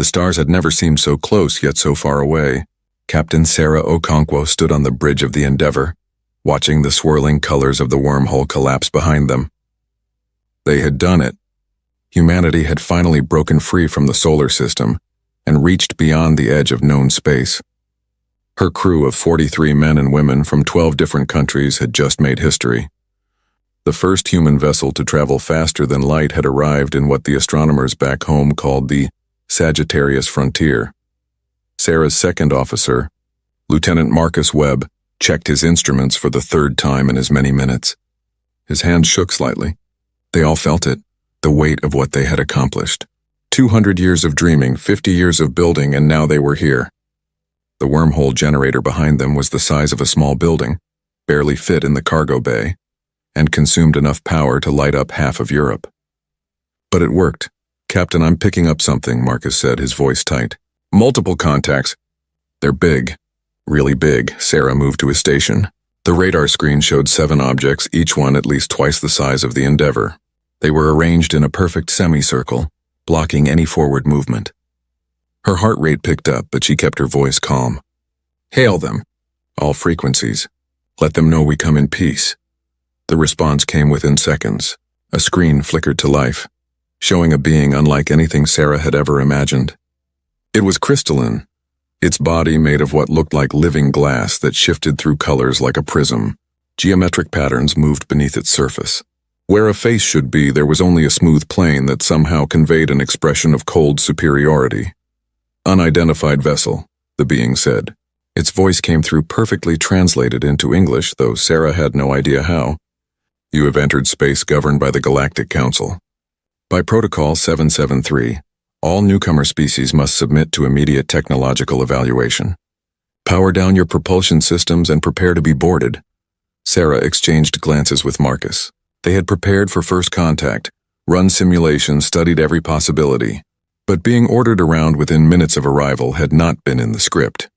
The stars had never seemed so close yet so far away. Captain Sarah Okonkwo stood on the bridge of the Endeavour, watching the swirling colors of the wormhole collapse behind them. They had done it. Humanity had finally broken free from the solar system and reached beyond the edge of known space. Her crew of 43 men and women from 12 different countries had just made history. The first human vessel to travel faster than light had arrived in what the astronomers back home called the Sagittarius frontier. Sarah's second officer, Lieutenant Marcus Webb, checked his instruments for the third time in as many minutes. His hand shook slightly. They all felt it, the weight of what they had accomplished. 200 years of dreaming, 50 years of building, and now they were here. The wormhole generator behind them was the size of a small building, barely fit in the cargo bay, and consumed enough power to light up half of Europe. But it worked. "Captain, I'm picking up something," Marcus said, his voice tight. "Multiple contacts. They're big. Really big." Sarah moved to his station. The radar screen showed 7 objects, each one at least twice the size of the Endeavour. They were arranged in a perfect semicircle, blocking any forward movement. Her heart rate picked up, but she kept her voice calm. "Hail them. All frequencies. Let them know we come in peace." The response came within seconds. A screen flickered to life, showing a being unlike anything Sarah had ever imagined. It was crystalline, its body made of what looked like living glass that shifted through colors like a prism. Geometric patterns moved beneath its surface. Where a face should be, there was only a smooth plane that somehow conveyed an expression of cold superiority. "Unidentified vessel," the being said. Its voice came through perfectly translated into English, though Sarah had no idea how. "You have entered space governed by the Galactic Council. By Protocol 773, all newcomer species must submit to immediate technological evaluation. Power down your propulsion systems and prepare to be boarded." Sarah exchanged glances with Marcus. They had prepared for first contact, run simulations, studied every possibility. But being ordered around within minutes of arrival had not been in the script.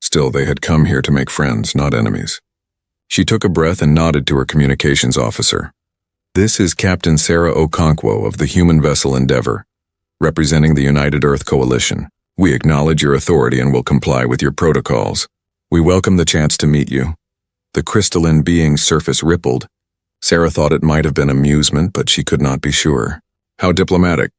Still, they had come here to make friends, not enemies. She took a breath and nodded to her communications officer. "This is Captain Sarah Okonkwo of the human vessel Endeavour, representing the United Earth Coalition. We acknowledge your authority and will comply with your protocols. We welcome the chance to meet you." The crystalline being's surface rippled. Sarah thought it might have been amusement, but she could not be sure. "How diplomatic."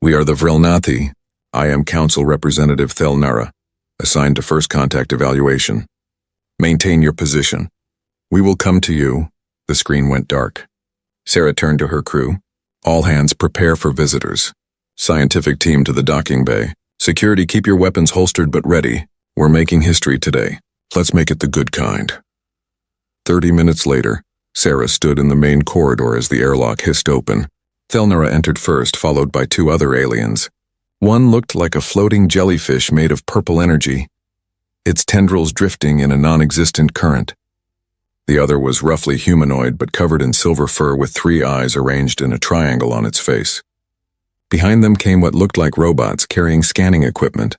"We are the Vrilnathi. I am Council Representative Thelnara, assigned to first contact evaluation. Maintain your position. We will come to you." The screen went dark. Sarah turned to her crew. "All hands prepare for visitors. Scientific team to the docking bay. Security, keep your weapons holstered but ready. We're making history today. Let's make it the good kind." 30 minutes later, Sarah stood in the main corridor as the airlock hissed open. Thelnara entered first, followed by 2 other aliens. One looked like a floating jellyfish made of purple energy, its tendrils drifting in a non-existent current. The other was roughly humanoid but covered in silver fur with 3 eyes arranged in a triangle on its face. Behind them came what looked like robots carrying scanning equipment.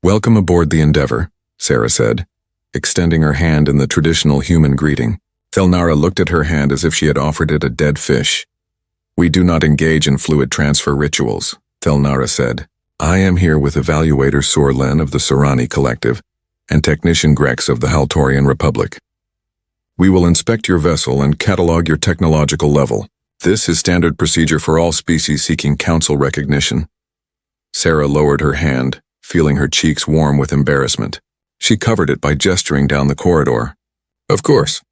"Welcome aboard the Endeavour," Sarah said, extending her hand in the traditional human greeting. Thelnara looked at her hand as if she had offered it a dead fish. "We do not engage in fluid transfer rituals," Thelnara said. "I am here with Evaluator Sorlen of the Sorani Collective and Technician Grex of the Haltorian Republic. We will inspect your vessel and catalog your technological level. This is standard procedure for all species seeking council recognition." Sarah lowered her hand, feeling her cheeks warm with embarrassment. She covered it by gesturing down the corridor. "Of course.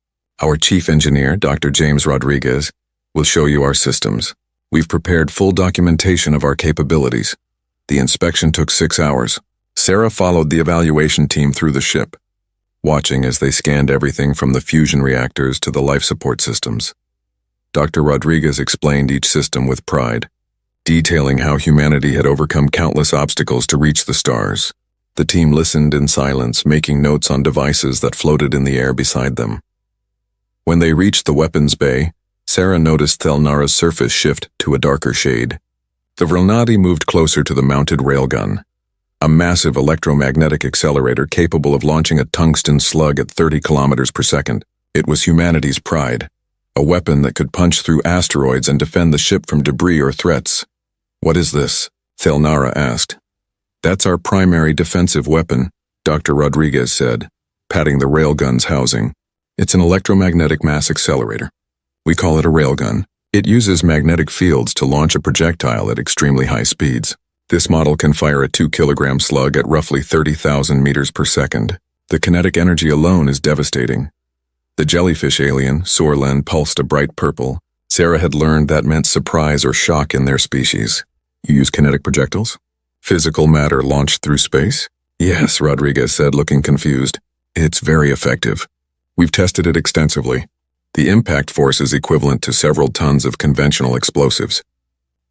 Our chief engineer, Dr. James Rodriguez, will show you our systems. We've prepared full documentation of our capabilities." The inspection took 6 hours. Sarah followed the evaluation team through the ship, watching as they scanned everything from the fusion reactors to the life support systems. Dr. Rodriguez explained each system with pride, detailing how humanity had overcome countless obstacles to reach the stars. The team listened in silence, making notes on devices that floated in the air beside them. When they reached the weapons bay, Sarah noticed Thelnara's surface shift to a darker shade. The Vrilnati moved closer to the mounted railgun, a massive electromagnetic accelerator capable of launching a tungsten slug at 30 kilometers per second. It was humanity's pride, a weapon that could punch through asteroids and defend the ship from debris or threats. "What is this?" Thelnara asked. That's our primary defensive weapon, Dr. Rodriguez said, patting the railgun's housing. It's an electromagnetic mass accelerator. We call it a railgun. It uses magnetic fields to launch a projectile at extremely high speeds. This model can fire a 2-kilogram slug at roughly 30,000 meters per second. The kinetic energy alone is devastating. The jellyfish alien, Sorlen, pulsed a bright purple. Sarah had learned that meant surprise or shock in their species. You use kinetic projectiles? Physical matter launched through space? Yes, Rodriguez said, looking confused. It's very effective. We've tested it extensively. The impact force is equivalent to several tons of conventional explosives.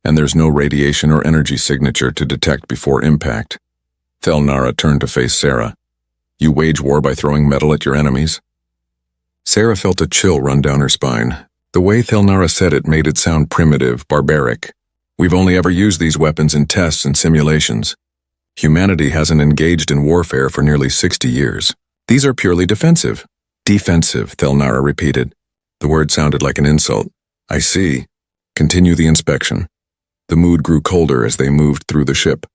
And there's no radiation or energy signature to detect before impact. Thelnara turned to face Sarah. You wage war by throwing metal at your enemies? Sarah felt a chill run down her spine. The way Thelnara said it made it sound primitive, barbaric. We've only ever used these weapons in tests and simulations. Humanity hasn't engaged in warfare for nearly 60 years. These are purely defensive. Defensive, Thelnara repeated. The word sounded like an insult. I see. Continue the inspection. The mood grew colder as they moved through the ship.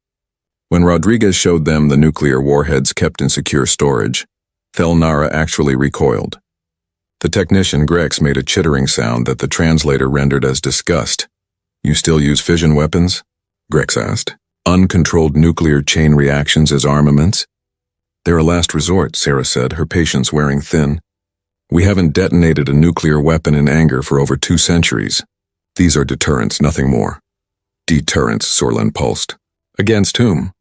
When Rodriguez showed them the nuclear warheads kept in secure storage, Thelnara actually recoiled. The technician Grex made a chittering sound that the translator rendered as disgust. You still use fission weapons? Grex asked. Uncontrolled nuclear chain reactions as armaments? They're a last resort, Sarah said, her patience wearing thin. We haven't detonated a nuclear weapon in anger for over 2 centuries. These are deterrents, nothing more. Deterrents, Sorlen pulsed. Against whom?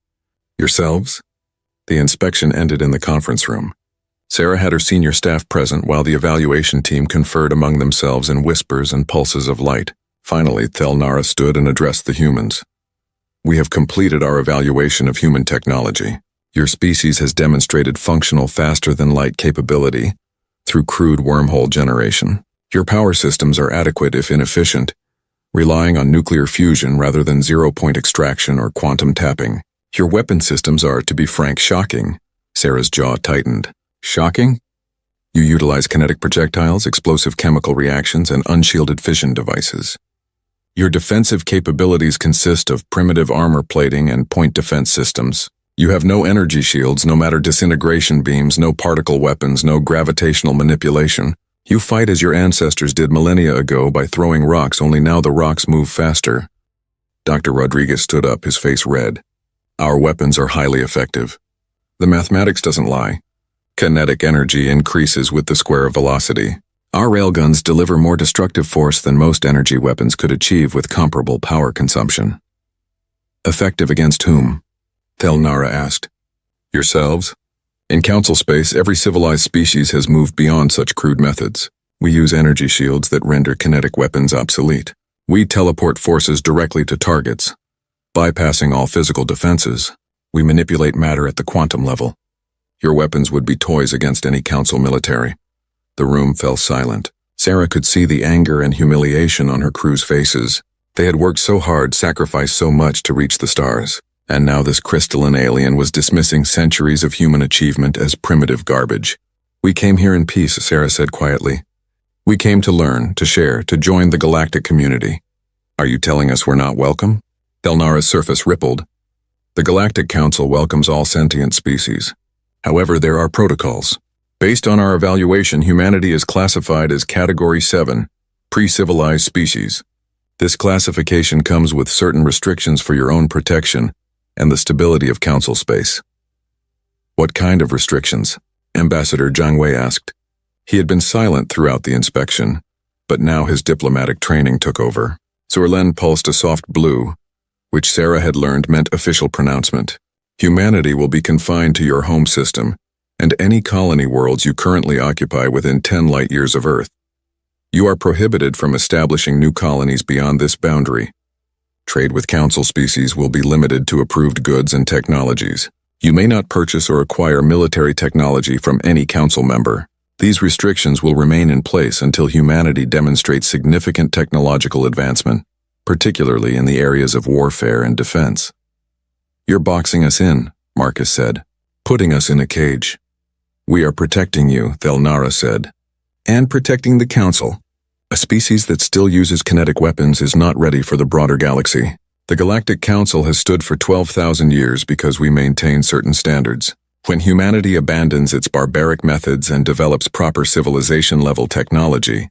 Yourselves? The inspection ended in the conference room. Sarah had her senior staff present while the evaluation team conferred among themselves in whispers and pulses of light. Finally, Thelnara stood and addressed the humans. We have completed our evaluation of human technology. Your species has demonstrated functional faster-than-light capability through crude wormhole generation. Your power systems are adequate if inefficient, relying on nuclear fusion rather than zero-point extraction or quantum tapping. Your weapon systems are, to be frank, shocking. Sarah's jaw tightened. Shocking? You utilize kinetic projectiles, explosive chemical reactions, and unshielded fission devices. Your defensive capabilities consist of primitive armor plating and point defense systems. You have no energy shields, no matter disintegration beams, no particle weapons, no gravitational manipulation. You fight as your ancestors did millennia ago by throwing rocks, only now the rocks move faster. Dr. Rodriguez stood up, his face red. Our weapons are highly effective. The mathematics doesn't lie. Kinetic energy increases with the square velocity. Our railguns deliver more destructive force than most energy weapons could achieve with comparable power consumption. Effective against whom? Thelnara asked. Yourselves? In council space, every civilized species has moved beyond such crude methods. We use energy shields that render kinetic weapons obsolete. We teleport forces directly to targets. Bypassing all physical defenses, we manipulate matter at the quantum level. Your weapons would be toys against any council military. The room fell silent. Sarah could see the anger and humiliation on her crew's faces. They had worked so hard, sacrificed so much to reach the stars. And now this crystalline alien was dismissing centuries of human achievement as primitive garbage. We came here in peace, Sarah said quietly. We came to learn, to share, to join the galactic community. Are you telling us we're not welcome? Thelnara's surface rippled. The Galactic Council welcomes all sentient species. However, there are protocols. Based on our evaluation, humanity is classified as Category 7, pre-civilized species. This classification comes with certain restrictions for your own protection and the stability of council space. What kind of restrictions? Ambassador Zhang Wei asked. He had been silent throughout the inspection, but now his diplomatic training took over. Sorlen pulsed a soft blue, which Sarah had learned meant official pronouncement. Humanity will be confined to your home system and any colony worlds you currently occupy within 10 light-years of Earth. You are prohibited from establishing new colonies beyond this boundary. Trade with council species will be limited to approved goods and technologies. You may not purchase or acquire military technology from any council member. These restrictions will remain in place until humanity demonstrates significant technological advancement, particularly in the areas of warfare and defense. You're boxing us in, Marcus said, putting us in a cage. We are protecting you, Thelnara said, and protecting the council. A species that still uses kinetic weapons is not ready for the broader galaxy. The Galactic Council has stood for 12,000 years because we maintain certain standards. When humanity abandons its barbaric methods and develops proper civilization-level technology,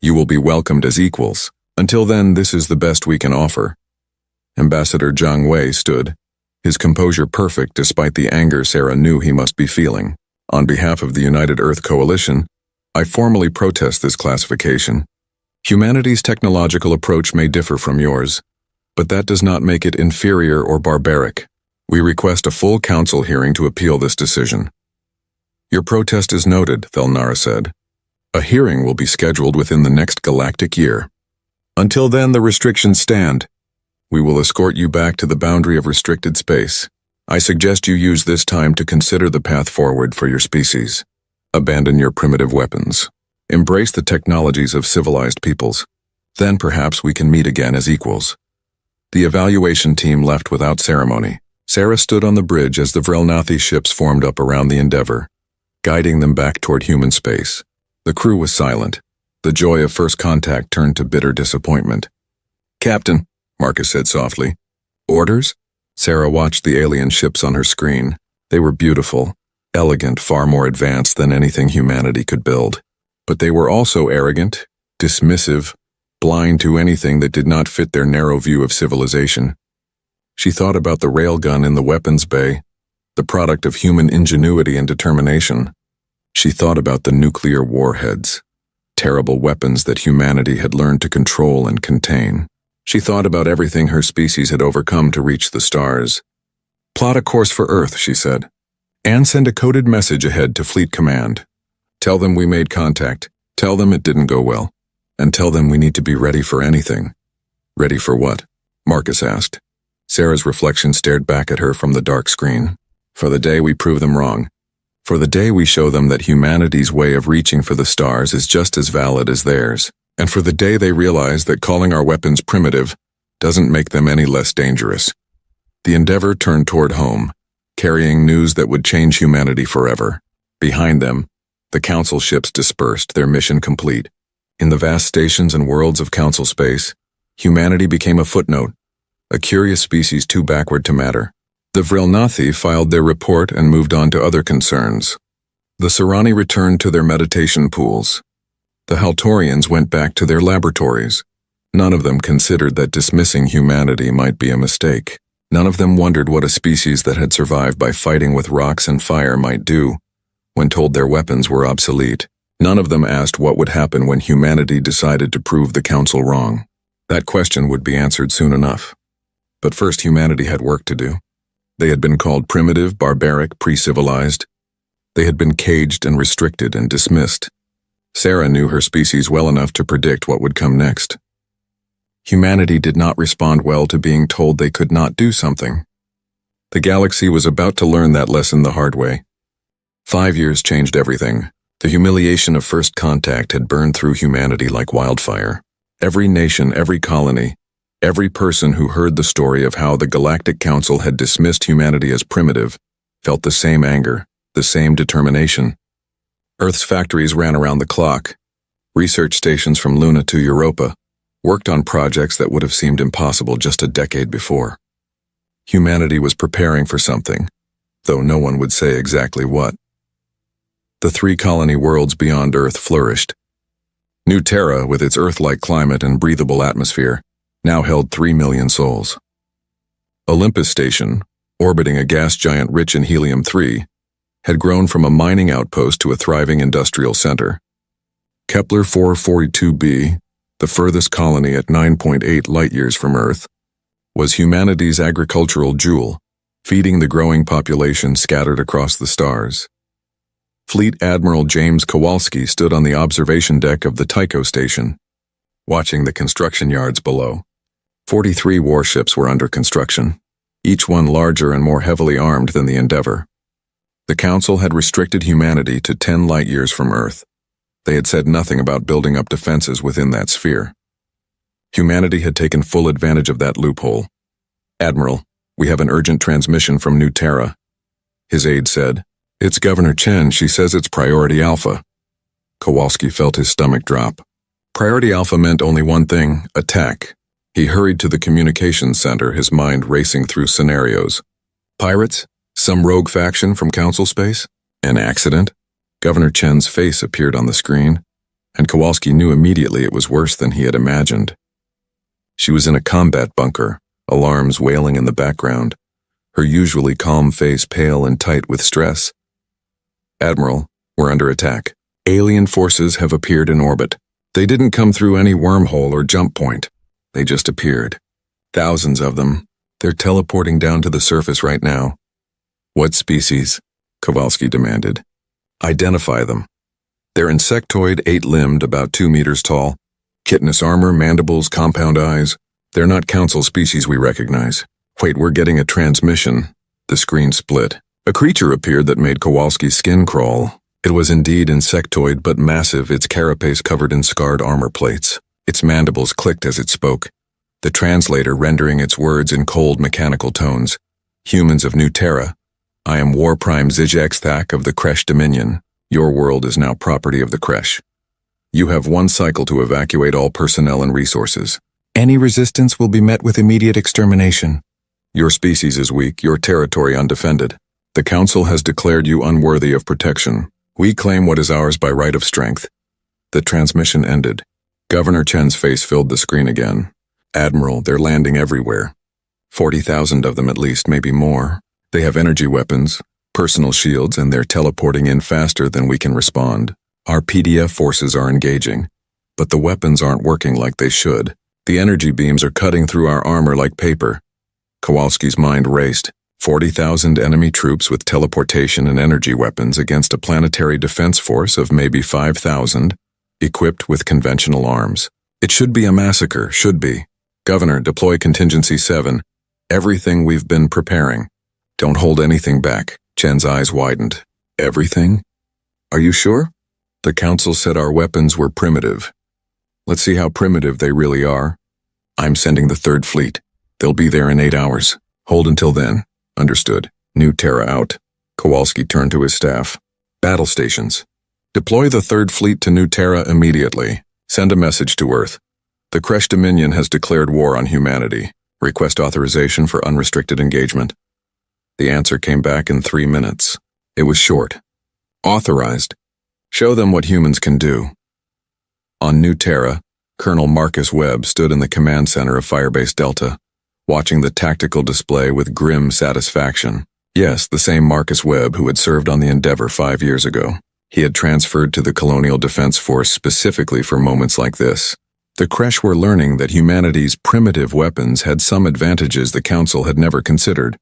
you will be welcomed as equals. Until then, this is the best we can offer. Ambassador Zhang Wei stood, his composure perfect despite the anger Sarah knew he must be feeling. On behalf of the United Earth Coalition, I formally protest this classification. Humanity's technological approach may differ from yours, but that does not make it inferior or barbaric. We request a full council hearing to appeal this decision. Your protest is noted, Thelnara said. A hearing will be scheduled within the next galactic year. Until then, the restrictions stand. We will escort you back to the boundary of restricted space. I suggest you use this time to consider the path forward for your species. Abandon your primitive weapons. Embrace the technologies of civilized peoples. Then perhaps we can meet again as equals. The evaluation team left without ceremony. Sarah stood on the bridge as the Vrelnathi ships formed up around the Endeavor, guiding them back toward human space. The crew was silent. The joy of first contact turned to bitter disappointment. "Captain," Marcus said softly. "Orders?" Sarah watched the alien ships on her screen. They were beautiful, elegant, far more advanced than anything humanity could build. But they were also arrogant, dismissive, blind to anything that did not fit their narrow view of civilization. She thought about the railgun in the weapons bay, the product of human ingenuity and determination. She thought about the nuclear warheads, terrible weapons that humanity had learned to control and contain. She thought about everything her species had overcome to reach the stars. "Plot a course for Earth," she said, "and send a coded message ahead to Fleet Command. Tell them we made contact, tell them it didn't go well, and tell them we need to be ready for anything." "Ready for what?" Marcus asked. Sarah's reflection stared back at her from the dark screen. "For the day we prove them wrong. For the day we show them that humanity's way of reaching for the stars is just as valid as theirs. And for the day they realize that calling our weapons primitive doesn't make them any less dangerous." The Endeavor turned toward home, carrying news that would change humanity forever. Behind them, the Council ships dispersed, their mission complete. In the vast stations and worlds of Council space, humanity became a footnote, a curious species too backward to matter. The Vrelnathi filed their report and moved on to other concerns. The Serani returned to their meditation pools. The Haltorians went back to their laboratories. None of them considered that dismissing humanity might be a mistake. None of them wondered what a species that had survived by fighting with rocks and fire might do when told their weapons were obsolete. None of them asked what would happen when humanity decided to prove the Council wrong. That question would be answered soon enough. But first, humanity had work to do. They had been called primitive, barbaric, pre-civilized. They had been caged and restricted and dismissed. Sarah knew her species well enough to predict what would come next. Humanity did not respond well to being told they could not do something. The galaxy was about to learn that lesson the hard way. 5 years changed everything. The humiliation of first contact had burned through humanity like wildfire. Every nation, every colony, every person who heard the story of how the Galactic Council had dismissed humanity as primitive felt the same anger, the same determination. Earth's factories ran around the clock. Research stations from Luna to Europa worked on projects that would have seemed impossible just a decade before. Humanity was preparing for something, though no one would say exactly what. The 3 colony worlds beyond Earth flourished. New Terra, with its Earth-like climate and breathable atmosphere, now held 3 million souls. Olympus Station, orbiting a gas giant rich in helium-3, had grown from a mining outpost to a thriving industrial center. Kepler 442b, the furthest colony at 9.8 light-years from Earth, was humanity's agricultural jewel, feeding the growing population scattered across the stars. Fleet Admiral James Kowalski stood on the observation deck of the Tycho station, watching the construction yards below. 43 warships were under construction, each one larger and more heavily armed than the Endeavor. The Council had restricted humanity to 10 light-years from Earth. They had said nothing about building up defenses within that sphere. Humanity had taken full advantage of that loophole. "Admiral, we have an urgent transmission from New Terra," his aide said. "It's Governor Chen. She says it's Priority Alpha." Kowalski felt his stomach drop. Priority Alpha meant only one thing: attack. He hurried to the communications center, his mind racing through scenarios. Pirates? Some rogue faction from Council space? An accident? Governor Chen's face appeared on the screen, and Kowalski knew immediately it was worse than he had imagined. She was in a combat bunker, alarms wailing in the background, her usually calm face pale and tight with stress. Admiral, we're under attack. Alien forces have appeared in orbit. They didn't come through any wormhole or jump point. They just appeared. Thousands of them. They're teleporting down to the surface right now. What species? Kowalski demanded. Identify them. They're insectoid, 8-limbed, about 2 meters tall. Chitinous armor, mandibles, compound eyes. They're not Council species we recognize. Wait, we're getting a transmission. The screen split. A creature appeared that made Kowalski's skin crawl. It was indeed insectoid, but massive, its carapace covered in scarred armor plates. Its mandibles clicked as it spoke, the translator rendering its words in cold mechanical tones. Humans of New Terra, I am War Prime Zizek Thak of the Kresh Dominion. Your world is now property of the Kresh. You have 1 cycle to evacuate all personnel and resources. Any resistance will be met with immediate extermination. Your species is weak, your territory undefended. The Council has declared you unworthy of protection. We claim what is ours by right of strength. The transmission ended. Governor Chen's face filled the screen again. Admiral, they're landing everywhere. 40,000 of them at least, maybe more. They have energy weapons, personal shields, and they're teleporting in faster than we can respond. Our PDF forces are engaging, but the weapons aren't working like they should. The energy beams are cutting through our armor like paper. Kowalski's mind raced. 40,000 enemy troops with teleportation and energy weapons against a planetary defense force of maybe 5,000, equipped with conventional arms. It should be a massacre, should be. Governor, deploy Contingency 7. Everything we've been preparing. Don't hold anything back. Chen's eyes widened. Everything? Are you sure? The Council said our weapons were primitive. Let's see how primitive they really are. I'm sending the 3rd Fleet. They'll be there in 8 hours. Hold until then. Understood. New Terra out. Kowalski turned to his staff. Battle stations. Deploy the 3rd Fleet to New Terra immediately. Send a message to Earth. The Kresh Dominion has declared war on humanity. Request authorization for unrestricted engagement. The answer came back in 3 minutes. It was short. Authorized. Show them what humans can do. On New Terra, Colonel Marcus Webb stood in the command center of Firebase Delta, watching the tactical display with grim satisfaction. Yes, the same Marcus Webb who had served on the Endeavor 5 years ago. He had transferred to the Colonial Defense Force specifically for moments like this. The Kresh were learning that humanity's primitive weapons had some advantages the Council had never considered.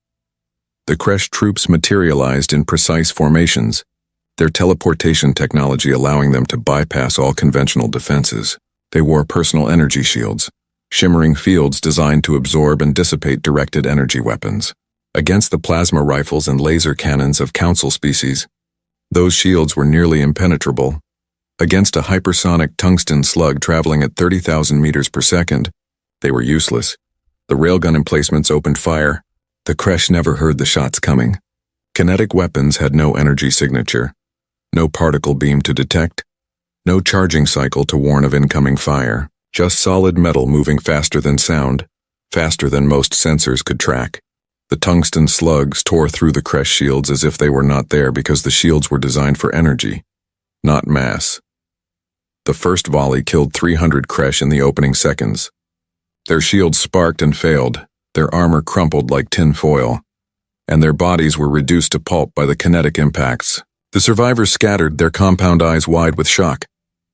The Kresh troops materialized in precise formations, their teleportation technology allowing them to bypass all conventional defenses. They wore personal energy shields, shimmering fields designed to absorb and dissipate directed energy weapons. Against the plasma rifles and laser cannons of Council species, those shields were nearly impenetrable. Against a hypersonic tungsten slug traveling at 30,000 meters per second, they were useless. The railgun emplacements opened fire. The Kresh never heard the shots coming. Kinetic weapons had no energy signature, no particle beam to detect, no charging cycle to warn of incoming fire. Just solid metal moving faster than sound, faster than most sensors could track. The tungsten slugs tore through the Kresh shields as if they were not there because the shields were designed for energy, not mass. The first volley killed 300 Kresh in the opening seconds. Their shields sparked and failed, their armor crumpled like tin foil, and their bodies were reduced to pulp by the kinetic impacts. The survivors scattered, their compound eyes wide with shock.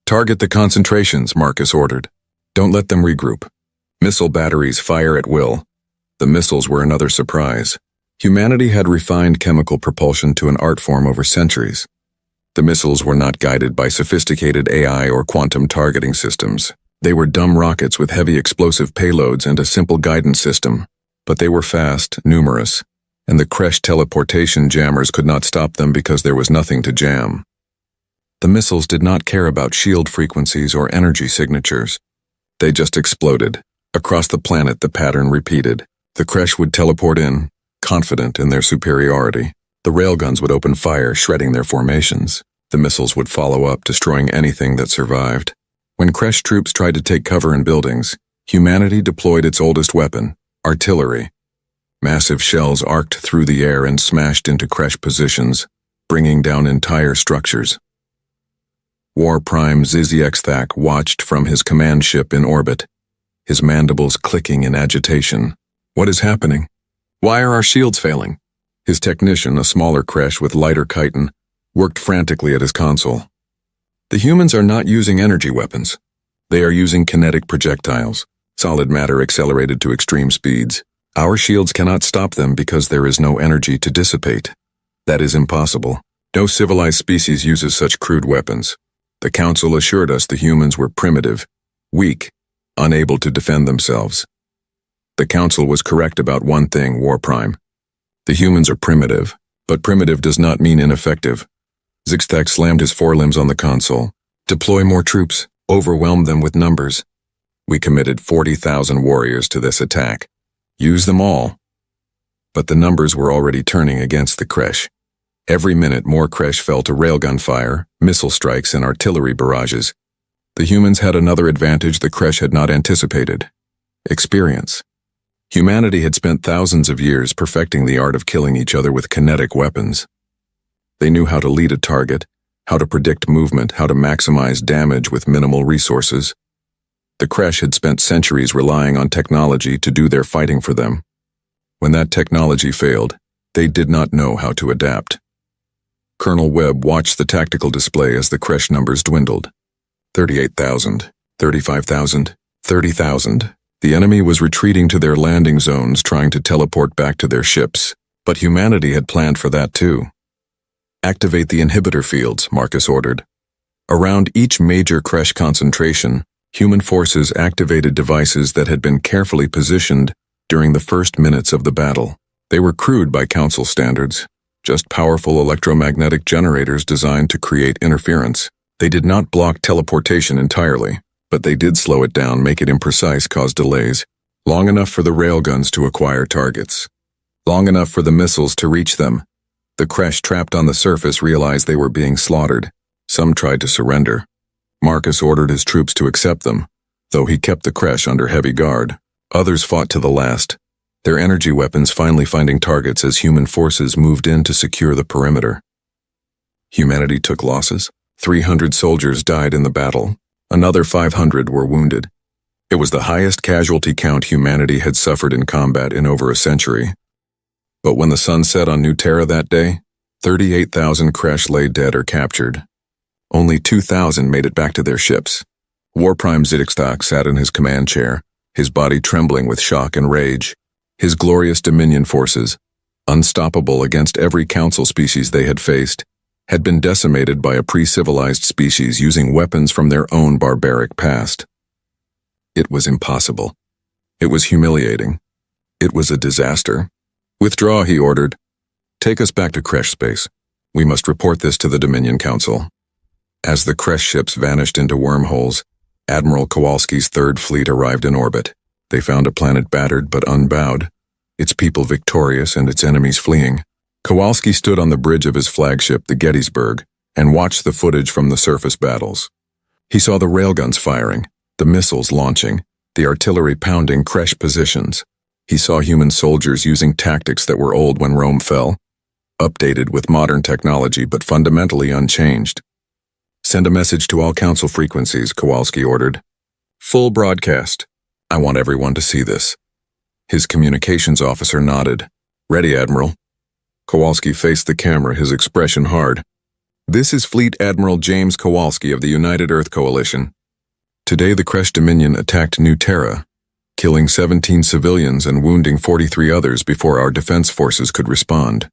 Target the concentrations, Marcus ordered. Don't let them regroup. Missile batteries fire at will. The missiles were another surprise. Humanity had refined chemical propulsion to an art form over centuries. The missiles were not guided by sophisticated AI or quantum targeting systems. They were dumb rockets with heavy explosive payloads and a simple guidance system. But they were fast, numerous, and the Kresh teleportation jammers could not stop them because there was nothing to jam. The missiles did not care about shield frequencies or energy signatures. They just exploded. Across the planet, the pattern repeated. The Kresh would teleport in, confident in their superiority. The railguns would open fire, shredding their formations. The missiles would follow up, destroying anything that survived. When Kresh troops tried to take cover in buildings, Humanity deployed its oldest weapon, artillery. Massive shells arced through the air and smashed into crash positions, bringing down entire structures. War Prime Zyziexthak watched from his command ship in orbit, his mandibles clicking in agitation. What is happening? Why are our shields failing? His technician, a smaller Kresh with lighter chitin, worked frantically at his console. The humans are not using energy weapons. They are using kinetic projectiles, solid matter accelerated to extreme speeds. Our shields cannot stop them because there is no energy to dissipate. That is impossible. No civilized species uses such crude weapons. The Council assured us the humans were primitive, weak, unable to defend themselves. The Council was correct about one thing, War Prime. The humans are primitive, but primitive does not mean ineffective. Zixthak slammed his forelimbs on the console. Deploy more troops, overwhelm them with numbers. We committed 40,000 warriors to this attack. Use them all. But the numbers were already turning against the Kresh. Every minute more Kresh fell to railgun fire, missile strikes, and artillery barrages. The humans had another advantage the Kresh had not anticipated: experience. Humanity had spent thousands of years perfecting the art of killing each other with kinetic weapons. They knew how to lead a target, how to predict movement, how to maximize damage with minimal resources. The Kresh had spent centuries relying on technology to do their fighting for them. When that technology failed, they did not know how to adapt. Colonel Webb watched the tactical display as the Kresh numbers dwindled. 38,000, 35,000, 30,000. The enemy was retreating to their landing zones, trying to teleport back to their ships, but humanity had planned for that too. Activate the inhibitor fields, Marcus ordered. Around each major Kresh concentration, human forces activated devices that had been carefully positioned during the first minutes of the battle. They were crude by Council standards, just powerful electromagnetic generators designed to create interference. They did not block teleportation entirely, but they did slow it down, make it imprecise, cause delays, long enough for the railguns to acquire targets, long enough for the missiles to reach them. The Kresh trapped on the surface realized they were being slaughtered. Some tried to surrender. Marcus ordered his troops to accept them, though he kept the Kresh under heavy guard. Others fought to the last, their energy weapons finally finding targets as human forces moved in to secure the perimeter. Humanity took losses. 300 soldiers died in the battle. Another 500 were wounded. It was the highest casualty count humanity had suffered in combat in over a century. But when the sun set on New Terra that day, 38,000 Kresh lay dead or captured. Only 2,000 made it back to their ships. War Prime Zyziexthak sat in his command chair, his body trembling with shock and rage. His glorious Dominion forces, unstoppable against every Council species they had faced, had been decimated by a pre-civilized species using weapons from their own barbaric past. It was impossible. It was humiliating. It was a disaster. Withdraw, he ordered. Take us back to Kresh space. We must report this to the Dominion Council. As the Kresh ships vanished into wormholes, Admiral Kowalski's Third Fleet arrived in orbit. They found a planet battered but unbowed, its people victorious and its enemies fleeing. Kowalski stood on the bridge of his flagship, the Gettysburg, and watched the footage from the surface battles. He saw the railguns firing, the missiles launching, the artillery pounding Kresh positions. He saw human soldiers using tactics that were old when Rome fell, updated with modern technology but fundamentally unchanged. Send a message to all Council frequencies, Kowalski ordered. Full broadcast. I want everyone to see this. His communications officer nodded. Ready, Admiral. Kowalski faced the camera, his expression hard. This is Fleet Admiral James Kowalski of the United Earth Coalition. Today the Kresh Dominion attacked New Terra, killing 17 civilians and wounding 43 others before our defense forces could respond.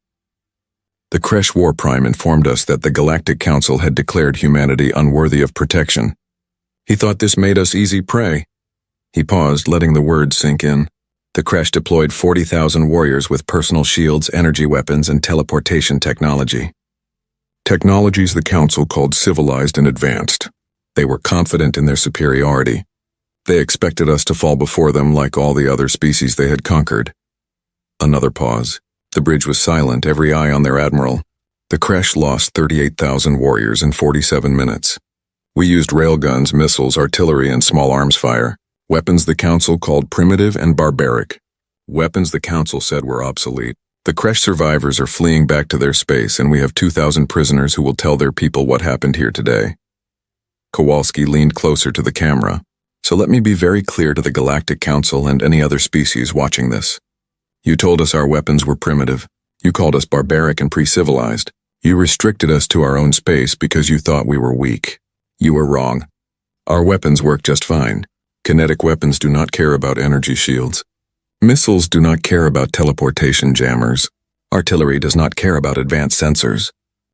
The Kresh War Prime informed us that the Galactic Council had declared humanity unworthy of protection. He thought this made us easy prey. He paused, letting the words sink in. The Kresh deployed 40,000 warriors with personal shields, energy weapons, and teleportation technology. Technologies the Council called civilized and advanced. They were confident in their superiority. They expected us to fall before them like all the other species they had conquered. Another pause. The bridge was silent, every eye on their admiral. The Kresh lost 38,000 warriors in 47 minutes. We used railguns, missiles, artillery, and small arms fire. Weapons the Council called primitive and barbaric. Weapons the Council said were obsolete. The Kresh survivors are fleeing back to their space, and we have 2,000 prisoners who will tell their people what happened here today. Kowalski leaned closer to the camera. So let me be very clear to the Galactic Council and any other species watching this. You told us our weapons were primitive. You called us barbaric and pre-civilized. You restricted us to our own space because you thought we were weak. You were wrong. Our weapons work just fine. Kinetic weapons do not care about energy shields. Missiles do not care about teleportation jammers. Artillery does not care about advanced sensors.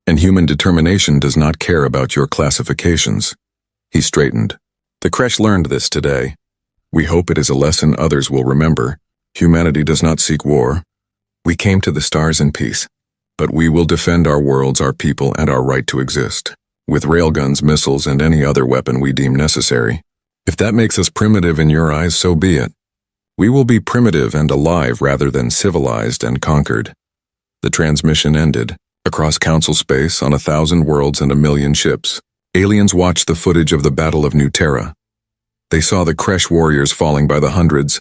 And human determination does not care about your classifications. He straightened. The Kresh learned this today. We hope it is a lesson others will remember. Humanity does not seek war. We came to the stars in peace. But we will defend our worlds, our people, and our right to exist. With railguns, missiles, and any other weapon we deem necessary. If that makes us primitive in your eyes, so be it. We will be primitive and alive rather than civilized and conquered. The transmission ended. Across Council space, on 1,000 worlds and 1,000,000 ships, aliens watched the footage of the Battle of New Terra. They saw the Kresh warriors falling by the hundreds,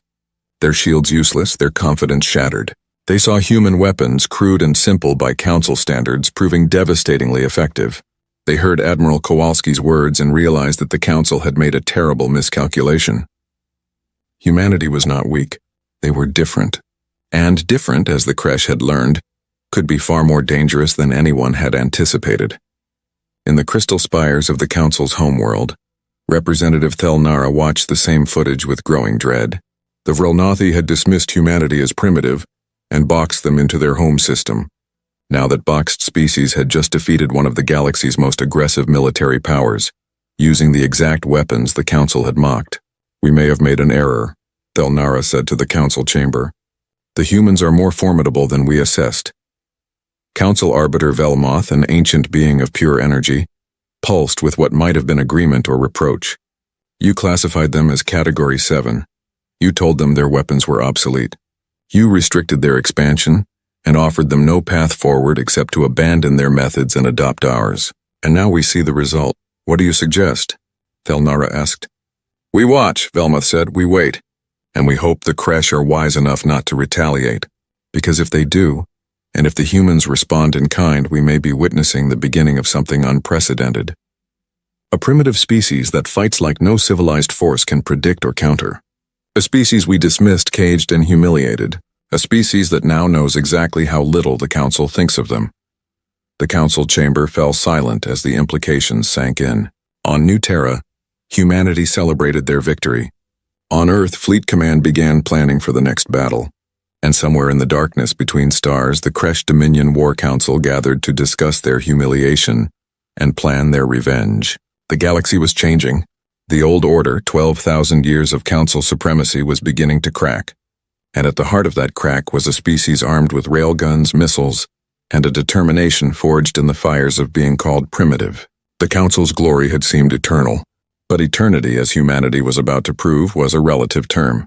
their shields useless, their confidence shattered. They saw human weapons, crude and simple by Council standards, proving devastatingly effective. They heard Admiral Kowalski's words and realized that the Council had made a terrible miscalculation. Humanity was not weak. They were different. And different, as the Kresh had learned, could be far more dangerous than anyone had anticipated. In the crystal spires of the Council's homeworld, Representative Thelnara watched the same footage with growing dread. The Vrelnathi had dismissed humanity as primitive and boxed them into their home system. Now that boxed species had just defeated one of the galaxy's most aggressive military powers, using the exact weapons the Council had mocked. We may have made an error, Thelnara said to the Council chamber. The humans are more formidable than we assessed. Council Arbiter Velmoth, an ancient being of pure energy, pulsed with what might have been agreement or reproach. You classified them as Category 7. You told them their weapons were obsolete. You restricted their expansion and offered them no path forward except to abandon their methods and adopt ours. And now we see the result. What do you suggest? Thelnara asked. We watch, Velmoth said. We wait. And we hope the Kresh are wise enough not to retaliate. Because if they do, and if the humans respond in kind, we may be witnessing the beginning of something unprecedented. A primitive species that fights like no civilized force can predict or counter. A species we dismissed, caged, and humiliated. A species that now knows exactly how little the Council thinks of them. The Council chamber fell silent as the implications sank in. On New Terra, humanity celebrated their victory. On Earth, Fleet Command began planning for the next battle. And somewhere in the darkness between stars, the Kresh Dominion War Council gathered to discuss their humiliation and plan their revenge. The galaxy was changing. The old order, 12,000 years of Council supremacy, was beginning to crack. And at the heart of that crack was a species armed with railguns, missiles, and a determination forged in the fires of being called primitive. The Council's glory had seemed eternal, but eternity, as humanity was about to prove, was a relative term.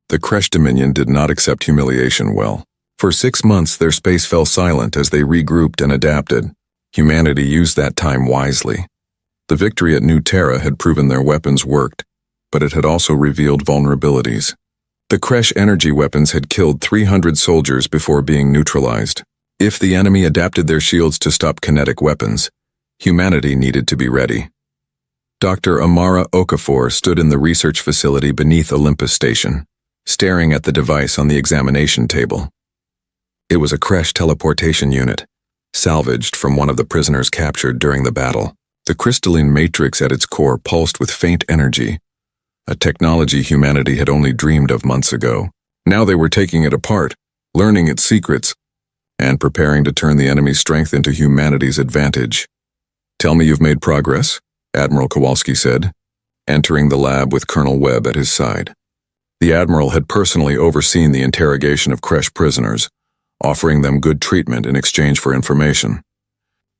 The Kresh Dominion did not accept humiliation well. For 6 months their space fell silent as they regrouped and adapted. Humanity used that time wisely. The victory at New Terra had proven their weapons worked, but it had also revealed vulnerabilities. The Kresh energy weapons had killed 300 soldiers before being neutralized. If the enemy adapted their shields to stop kinetic weapons, humanity needed to be ready. Dr. Amara Okafor stood in the research facility beneath Olympus Station, staring at the device on the examination table. It was a Kresh teleportation unit, salvaged from one of the prisoners captured during the battle. The crystalline matrix at its core pulsed with faint energy, a technology humanity had only dreamed of months ago. Now they were taking it apart, learning its secrets, and preparing to turn the enemy's strength into humanity's advantage. Tell me you've made progress, Admiral Kowalski said, entering the lab with Colonel Webb at his side. The Admiral had personally overseen the interrogation of Kresh prisoners, offering them good treatment in exchange for information.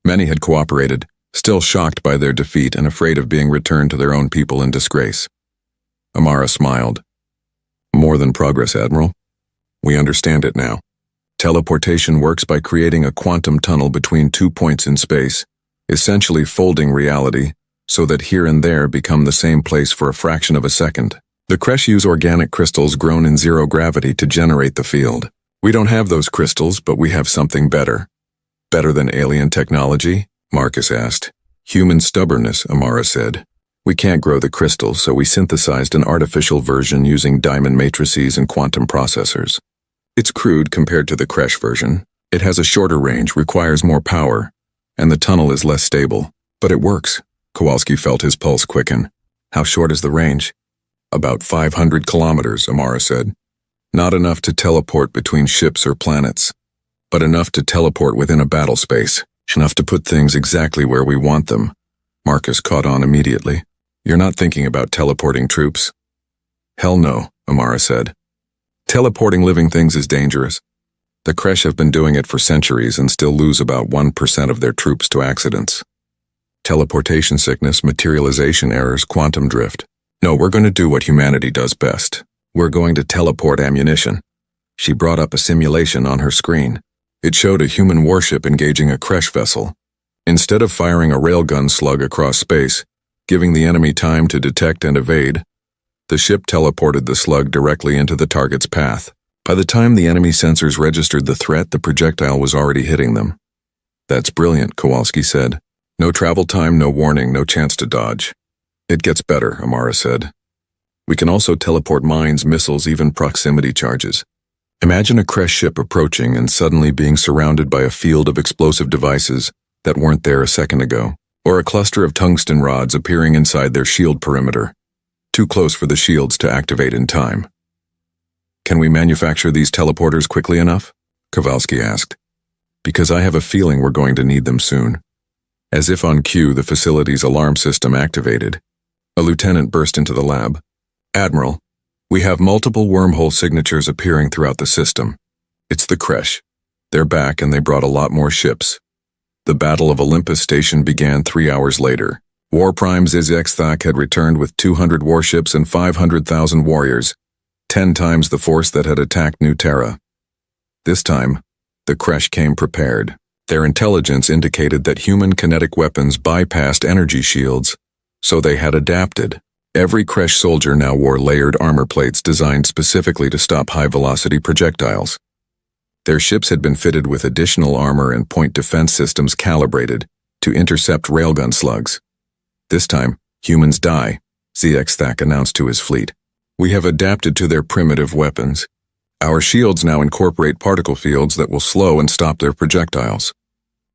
Many had cooperated, still shocked by their defeat and afraid of being returned to their own people in disgrace. Amara smiled. More than progress, Admiral. We understand it now. Teleportation works by creating a quantum tunnel between 2 points in space, essentially folding reality so that here and there become the same place for a fraction of a second. The Kresh use organic crystals grown in zero gravity to generate the field. We don't have those crystals, but we have something better. Better than alien technology? Marcus asked. Human stubbornness, Amara said. We can't grow the crystals, so we synthesized an artificial version using diamond matrices and quantum processors. It's crude compared to the Kresh version. It has a shorter range, requires more power, and the tunnel is less stable. But it works. Kowalski felt his pulse quicken. How short is the range? About 500 kilometers, Amara said. Not enough to teleport between ships or planets, but enough to teleport within a battle space. Enough to put things exactly where we want them. Marcus caught on immediately. You're not thinking about teleporting troops? Hell no, Amara said. Teleporting living things is dangerous. The Kresh have been doing it for centuries and still lose about 1% of their troops to accidents. Teleportation sickness, materialization errors, quantum drift. No, we're going to do what humanity does best. We're going to teleport ammunition. She brought up a simulation on her screen. It showed a human warship engaging a Kresh vessel. Instead of firing a railgun slug across space, giving the enemy time to detect and evade, the ship teleported the slug directly into the target's path. By the time the enemy sensors registered the threat, the projectile was already hitting them. That's brilliant, Kowalski said. No travel time, no warning, no chance to dodge. It gets better, Amara said. We can also teleport mines, missiles, even proximity charges. Imagine a Kresh ship approaching and suddenly being surrounded by a field of explosive devices that weren't there a second ago, or a cluster of tungsten rods appearing inside their shield perimeter. Too close for the shields to activate in time. Can we manufacture these teleporters quickly enough? Kowalski asked. Because I have a feeling we're going to need them soon. As if on cue, the facility's alarm system activated. A lieutenant burst into the lab. Admiral, we have multiple wormhole signatures appearing throughout the system. It's the Kresh. They're back and they brought a lot more ships. The Battle of Olympus Station began 3 hours later. War Prime Zizekthak had returned with 200 warships and 500,000 warriors, 10 times the force that had attacked New Terra. This time, the Kresh came prepared. Their intelligence indicated that human kinetic weapons bypassed energy shields, so they had adapted. Every Kresh soldier now wore layered armor plates designed specifically to stop high-velocity projectiles. Their ships had been fitted with additional armor and point defense systems calibrated to intercept railgun slugs. This time, humans die, Zexthak announced to his fleet. We have adapted to their primitive weapons. Our shields now incorporate particle fields that will slow and stop their projectiles.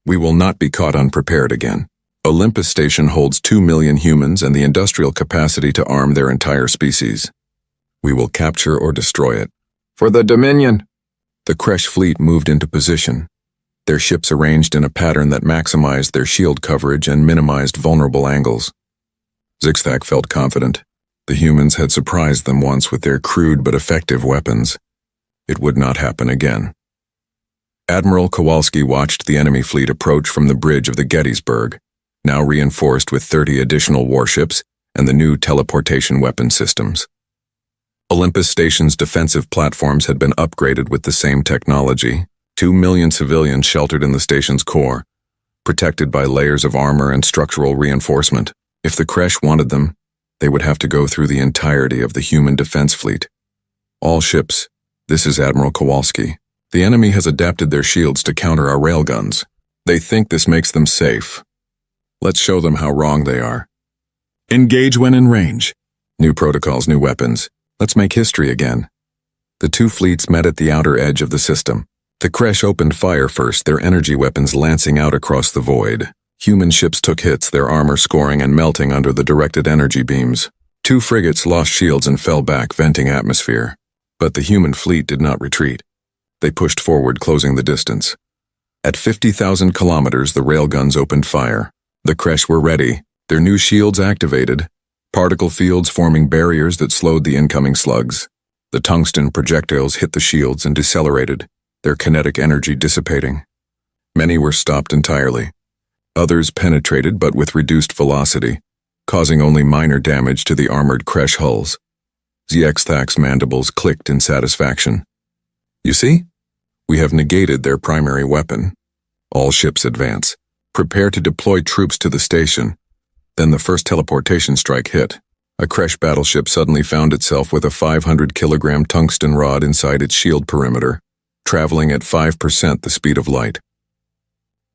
We will not be caught unprepared again. Olympus Station holds 2 million humans and the industrial capacity to arm their entire species. We will capture or destroy it. For the Dominion! The Kresh fleet moved into position, their ships arranged in a pattern that maximized their shield coverage and minimized vulnerable angles. Zixthak felt confident. The humans had surprised them once with their crude but effective weapons. It would not happen again. Admiral Kowalski watched the enemy fleet approach from the bridge of the Gettysburg, now reinforced with 30 additional warships and the new teleportation weapon systems. Olympus Station's defensive platforms had been upgraded with the same technology. 2 million civilians sheltered in the station's core, protected by layers of armor and structural reinforcement. If the Kresh wanted them, they would have to go through the entirety of the human defense fleet. All ships, this is Admiral Kowalski. The enemy has adapted their shields to counter our railguns. They think this makes them safe. Let's show them how wrong they are. Engage when in range. New protocols, new weapons. Let's make history again. The two fleets met at the outer edge of the system. The Kresh opened fire first, their energy weapons lancing out across the void. Human ships took hits, their armor scoring and melting under the directed energy beams. 2 frigates lost shields and fell back, venting atmosphere. But the human fleet did not retreat. They pushed forward, closing the distance. At 50,000 kilometers, the railguns opened fire. The Kresh were ready, their new shields activated, particle fields forming barriers that slowed the incoming slugs. The tungsten projectiles hit the shields and decelerated, their kinetic energy dissipating. Many were stopped entirely. Others penetrated but with reduced velocity, causing only minor damage to the armored Kresh hulls. Zexthak's mandibles clicked in satisfaction. You see? We have negated their primary weapon. All ships advance. Prepare to deploy troops to the station. Then the first teleportation strike hit. A Kresh battleship suddenly found itself with a 500-kilogram tungsten rod inside its shield perimeter, traveling at 5% the speed of light.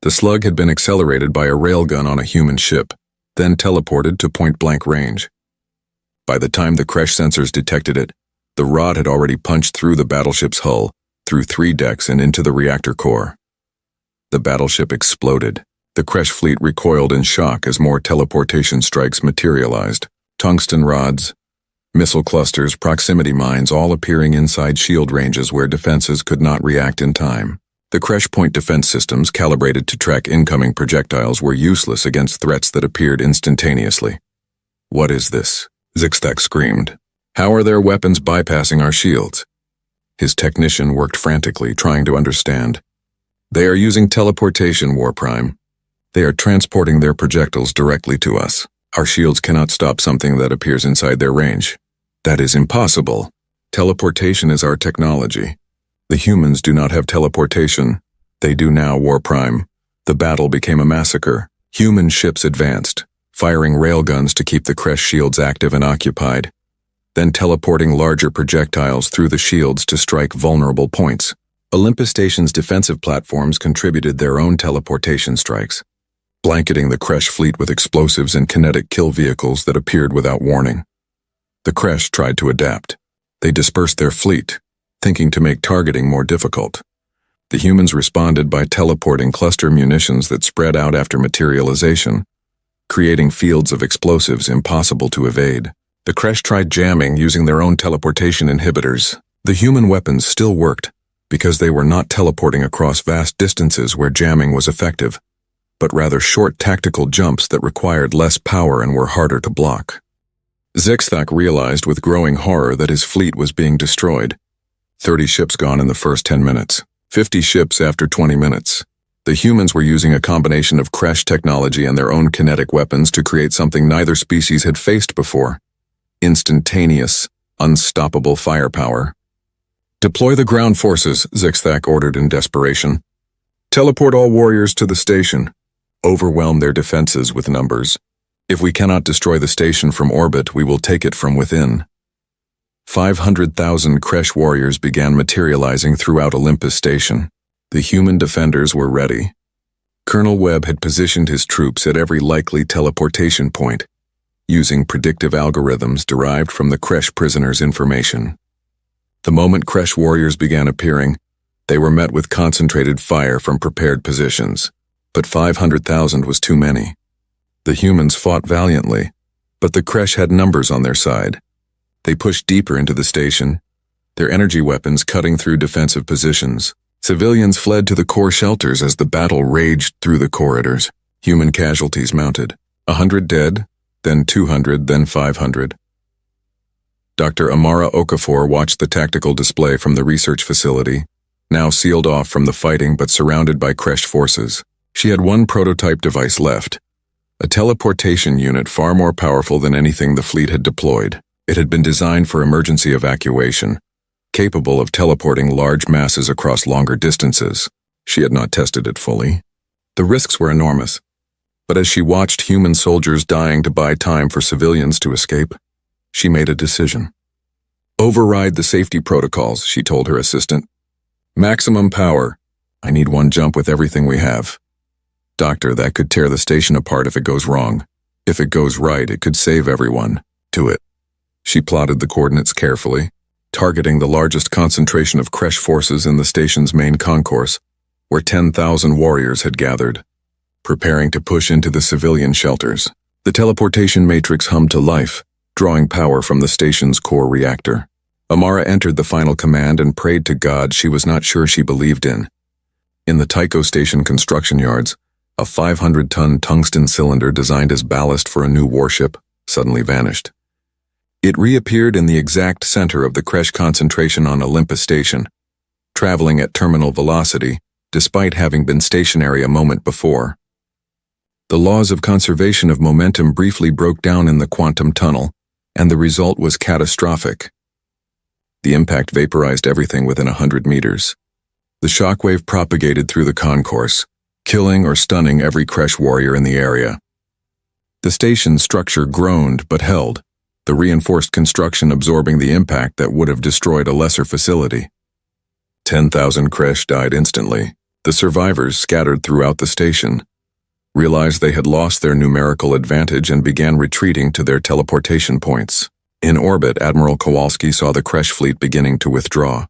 The slug had been accelerated by a railgun on a human ship, then teleported to point-blank range. By the time the Kresh sensors detected it, the rod had already punched through the battleship's hull, through 3 decks and into the reactor core. The battleship exploded. The Kresh fleet recoiled in shock as more teleportation strikes materialized. Tungsten rods, missile clusters, proximity mines, all appearing inside shield ranges where defenses could not react in time. The Kresh point defense systems calibrated to track incoming projectiles were useless against threats that appeared instantaneously. "What is this?" Zixtak screamed. "How are their weapons bypassing our shields?" His technician worked frantically, trying to understand. "They are using teleportation, War Prime. They are transporting their projectiles directly to us. Our shields cannot stop something that appears inside their range. That is impossible. Teleportation is our technology. The humans do not have teleportation. They do now, War Prime." The battle became a massacre. Human ships advanced, firing railguns to keep the Kresh shields active and occupied, then teleporting larger projectiles through the shields to strike vulnerable points. Olympus Station's defensive platforms contributed their own teleportation strikes, blanketing the Kresh fleet with explosives and kinetic kill vehicles that appeared without warning. The Kresh tried to adapt. They dispersed their fleet, thinking to make targeting more difficult. The humans responded by teleporting cluster munitions that spread out after materialization, creating fields of explosives impossible to evade. The Kresh tried jamming using their own teleportation inhibitors. The human weapons still worked because they were not teleporting across vast distances where jamming was effective, but rather short tactical jumps that required less power and were harder to block. Zixtak realized with growing horror that his fleet was being destroyed. 30 ships gone in the first 10 minutes, 50 ships after 20 minutes. The humans were using a combination of Kresh technology and their own kinetic weapons to create something neither species had faced before. Instantaneous, unstoppable firepower. "Deploy the ground forces," Zixtak ordered in desperation. "Teleport all warriors to the station. Overwhelm their defenses with numbers. If we cannot destroy the station from orbit, we will take it from within." 500,000 Kresh warriors began materializing throughout Olympus Station. The human defenders were ready. Colonel Webb had positioned his troops at every likely teleportation point, using predictive algorithms derived from the Kresh prisoners' information. The moment Kresh warriors began appearing, they were met with concentrated fire from prepared positions. But 500,000 was too many. The humans fought valiantly, but the Kresh had numbers on their side. They pushed deeper into the station, their energy weapons cutting through defensive positions. Civilians fled to the core shelters as the battle raged through the corridors. Human casualties mounted. 100 dead, then 200, then 500. Dr. Amara Okafor watched the tactical display from the research facility, now sealed off from the fighting but surrounded by Kresh forces. She had one prototype device left, a teleportation unit far more powerful than anything the fleet had deployed. It had been designed for emergency evacuation, capable of teleporting large masses across longer distances. She had not tested it fully. The risks were enormous, but as she watched human soldiers dying to buy time for civilians to escape, she made a decision. "Override the safety protocols," she told her assistant. "Maximum power. I need one jump with everything we have. Doctor, that could tear the station apart if it goes wrong. If it goes right, it could save everyone. Do it." She plotted the coordinates carefully, targeting the largest concentration of Kresh forces in the station's main concourse, where 10,000 warriors had gathered, preparing to push into the civilian shelters. The teleportation matrix hummed to life, drawing power from the station's core reactor. Amara entered the final command and prayed to God she was not sure she believed in. In the Tycho station construction yards, a 500-ton tungsten cylinder designed as ballast for a new warship suddenly vanished. It reappeared in the exact center of the Kresh concentration on Olympus Station, traveling at terminal velocity, despite having been stationary a moment before. The laws of conservation of momentum briefly broke down in the quantum tunnel, and the result was catastrophic. The impact vaporized everything within 100 meters. The shockwave propagated through the concourse, killing or stunning every Kresh warrior in the area. The station's structure groaned but held, the reinforced construction absorbing the impact that would have destroyed a lesser facility. 10,000 Kresh died instantly. The survivors, scattered throughout the station, realized they had lost their numerical advantage and began retreating to their teleportation points. In orbit, Admiral Kowalski saw the Kresh fleet beginning to withdraw,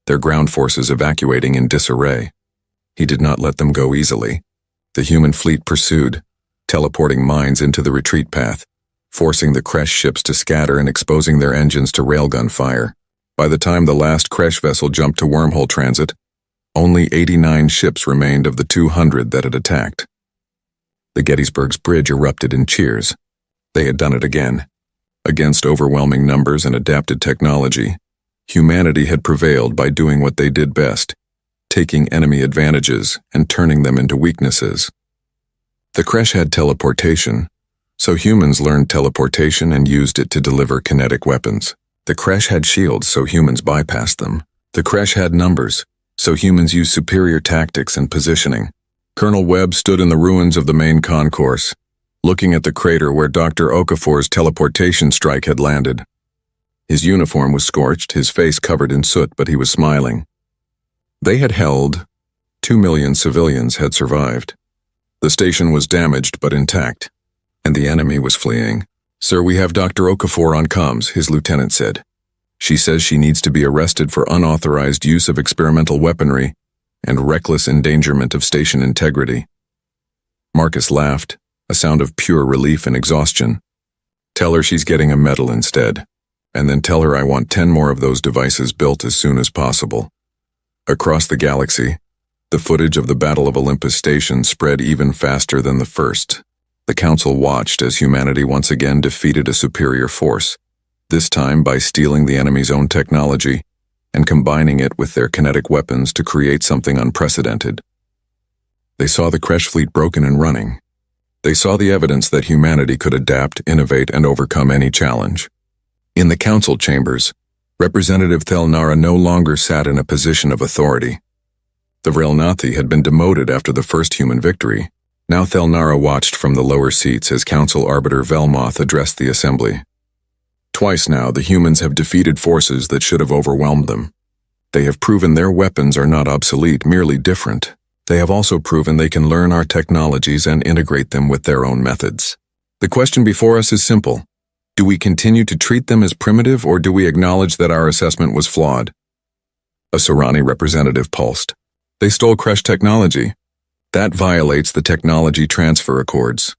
their ground forces evacuating in disarray. He did not let them go easily. The human fleet pursued, teleporting mines into the retreat path, forcing the Kresh ships to scatter and exposing their engines to railgun fire. By the time the last Kresh vessel jumped to wormhole transit, only 89 ships remained of the 200 that had attacked. The Gettysburg's bridge erupted in cheers. They had done it again. Against overwhelming numbers and adapted technology, humanity had prevailed by doing what they did best, taking enemy advantages and turning them into weaknesses. The Kresh had teleportation, so humans learned teleportation and used it to deliver kinetic weapons. The Kresh had shields, so humans bypassed them. The Kresh had numbers, so humans used superior tactics and positioning. Colonel Webb stood in the ruins of the main concourse, looking at the crater where Dr. Okafor's teleportation strike had landed. His uniform was scorched, his face covered in soot, but he was smiling. They had held. 2 million civilians had survived. The station was damaged but intact, and the enemy was fleeing. "Sir, we have Dr. Okafor on comms," his lieutenant said. "She says she needs to be arrested for unauthorized use of experimental weaponry and reckless endangerment of station integrity." Marcus laughed, a sound of pure relief and exhaustion. "Tell her she's getting a medal instead, and then tell her I want 10 more of those devices built as soon as possible." Across the galaxy, the footage of the Battle of Olympus Station spread even faster than the first. The Council watched as humanity once again defeated a superior force, this time by stealing the enemy's own technology and combining it with their kinetic weapons to create something unprecedented. They saw the Kresh fleet broken and running. They saw the evidence that humanity could adapt, innovate, and overcome any challenge. In the Council chambers, Representative Thelnara no longer sat in a position of authority. The Vrelnathi had been demoted after the first human victory. Now Thelnara watched from the lower seats as Council Arbiter Velmoth addressed the assembly. "Twice now, the humans have defeated forces that should have overwhelmed them. They have proven their weapons are not obsolete, merely different. They have also proven they can learn our technologies and integrate them with their own methods. The question before us is simple. Do we continue to treat them as primitive, or do we acknowledge that our assessment was flawed?" A Sorani representative pulsed. "They stole Kresh technology. That violates the technology transfer accords."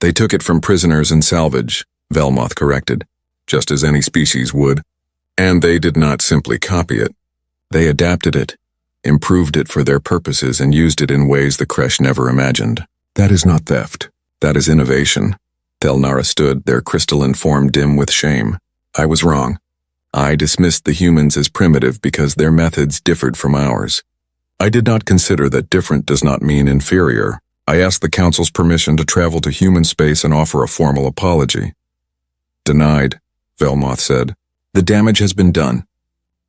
"They took it from prisoners and salvage," Velmoth corrected, "just as any species would. And they did not simply copy it. They adapted it, improved it for their purposes, and used it in ways the Kresh never imagined. That is not theft. That is innovation." Thelnara stood, their crystalline form dim with shame. "I was wrong. I dismissed the humans as primitive because their methods differed from ours. I did not consider that different does not mean inferior. I asked the Council's permission to travel to human space and offer a formal apology." "Denied," Velmoth said. "The damage has been done.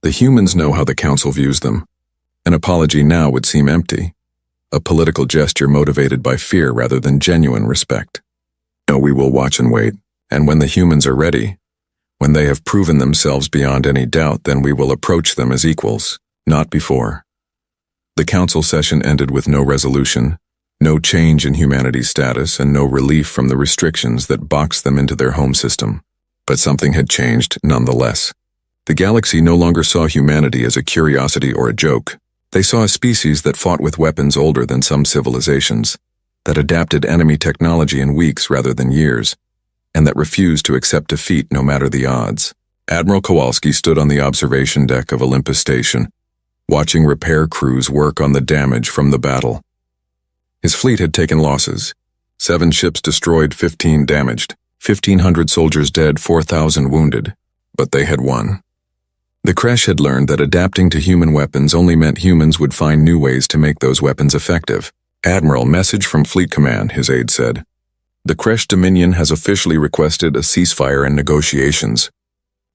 The humans know how the Council views them. An apology now would seem empty, a political gesture motivated by fear rather than genuine respect. No, we will watch and wait, and when the humans are ready, when they have proven themselves beyond any doubt, then we will approach them as equals, not before." The Council session ended with no resolution, no change in humanity's status, and no relief from the restrictions that boxed them into their home system. But something had changed nonetheless. The galaxy no longer saw humanity as a curiosity or a joke. They saw a species that fought with weapons older than some civilizations, that adapted enemy technology in weeks rather than years, and that refused to accept defeat no matter the odds. Admiral Kowalski stood on the observation deck of Olympus Station, watching repair crews work on the damage from the battle. His fleet had taken losses. 7 ships destroyed, 15 damaged, 1,500 soldiers dead, 4,000 wounded. But they had won. The Kresh had learned that adapting to human weapons only meant humans would find new ways to make those weapons effective. "Admiral, message from Fleet Command," his aide said. "The Kresh Dominion has officially requested a ceasefire and negotiations.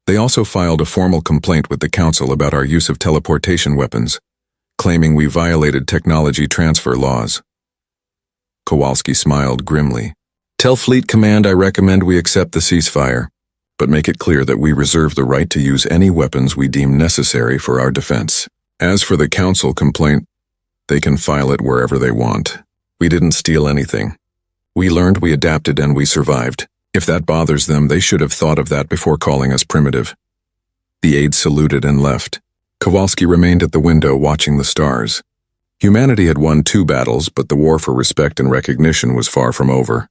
They also filed a formal complaint with the Council about our use of teleportation weapons, claiming we violated technology transfer laws." Kowalski smiled grimly. "Tell Fleet Command I recommend we accept the ceasefire. but make it clear that we reserve the right to use any weapons we deem necessary for our defense. As for the Council complaint, they can file it wherever they want. We didn't steal anything. We learned, we adapted, and we survived. If that bothers them, they should have thought of that before calling us primitive." The aide saluted and left. Kowalski remained at the window watching the stars. Humanity had won 2 battles, but the war for respect and recognition was far from over.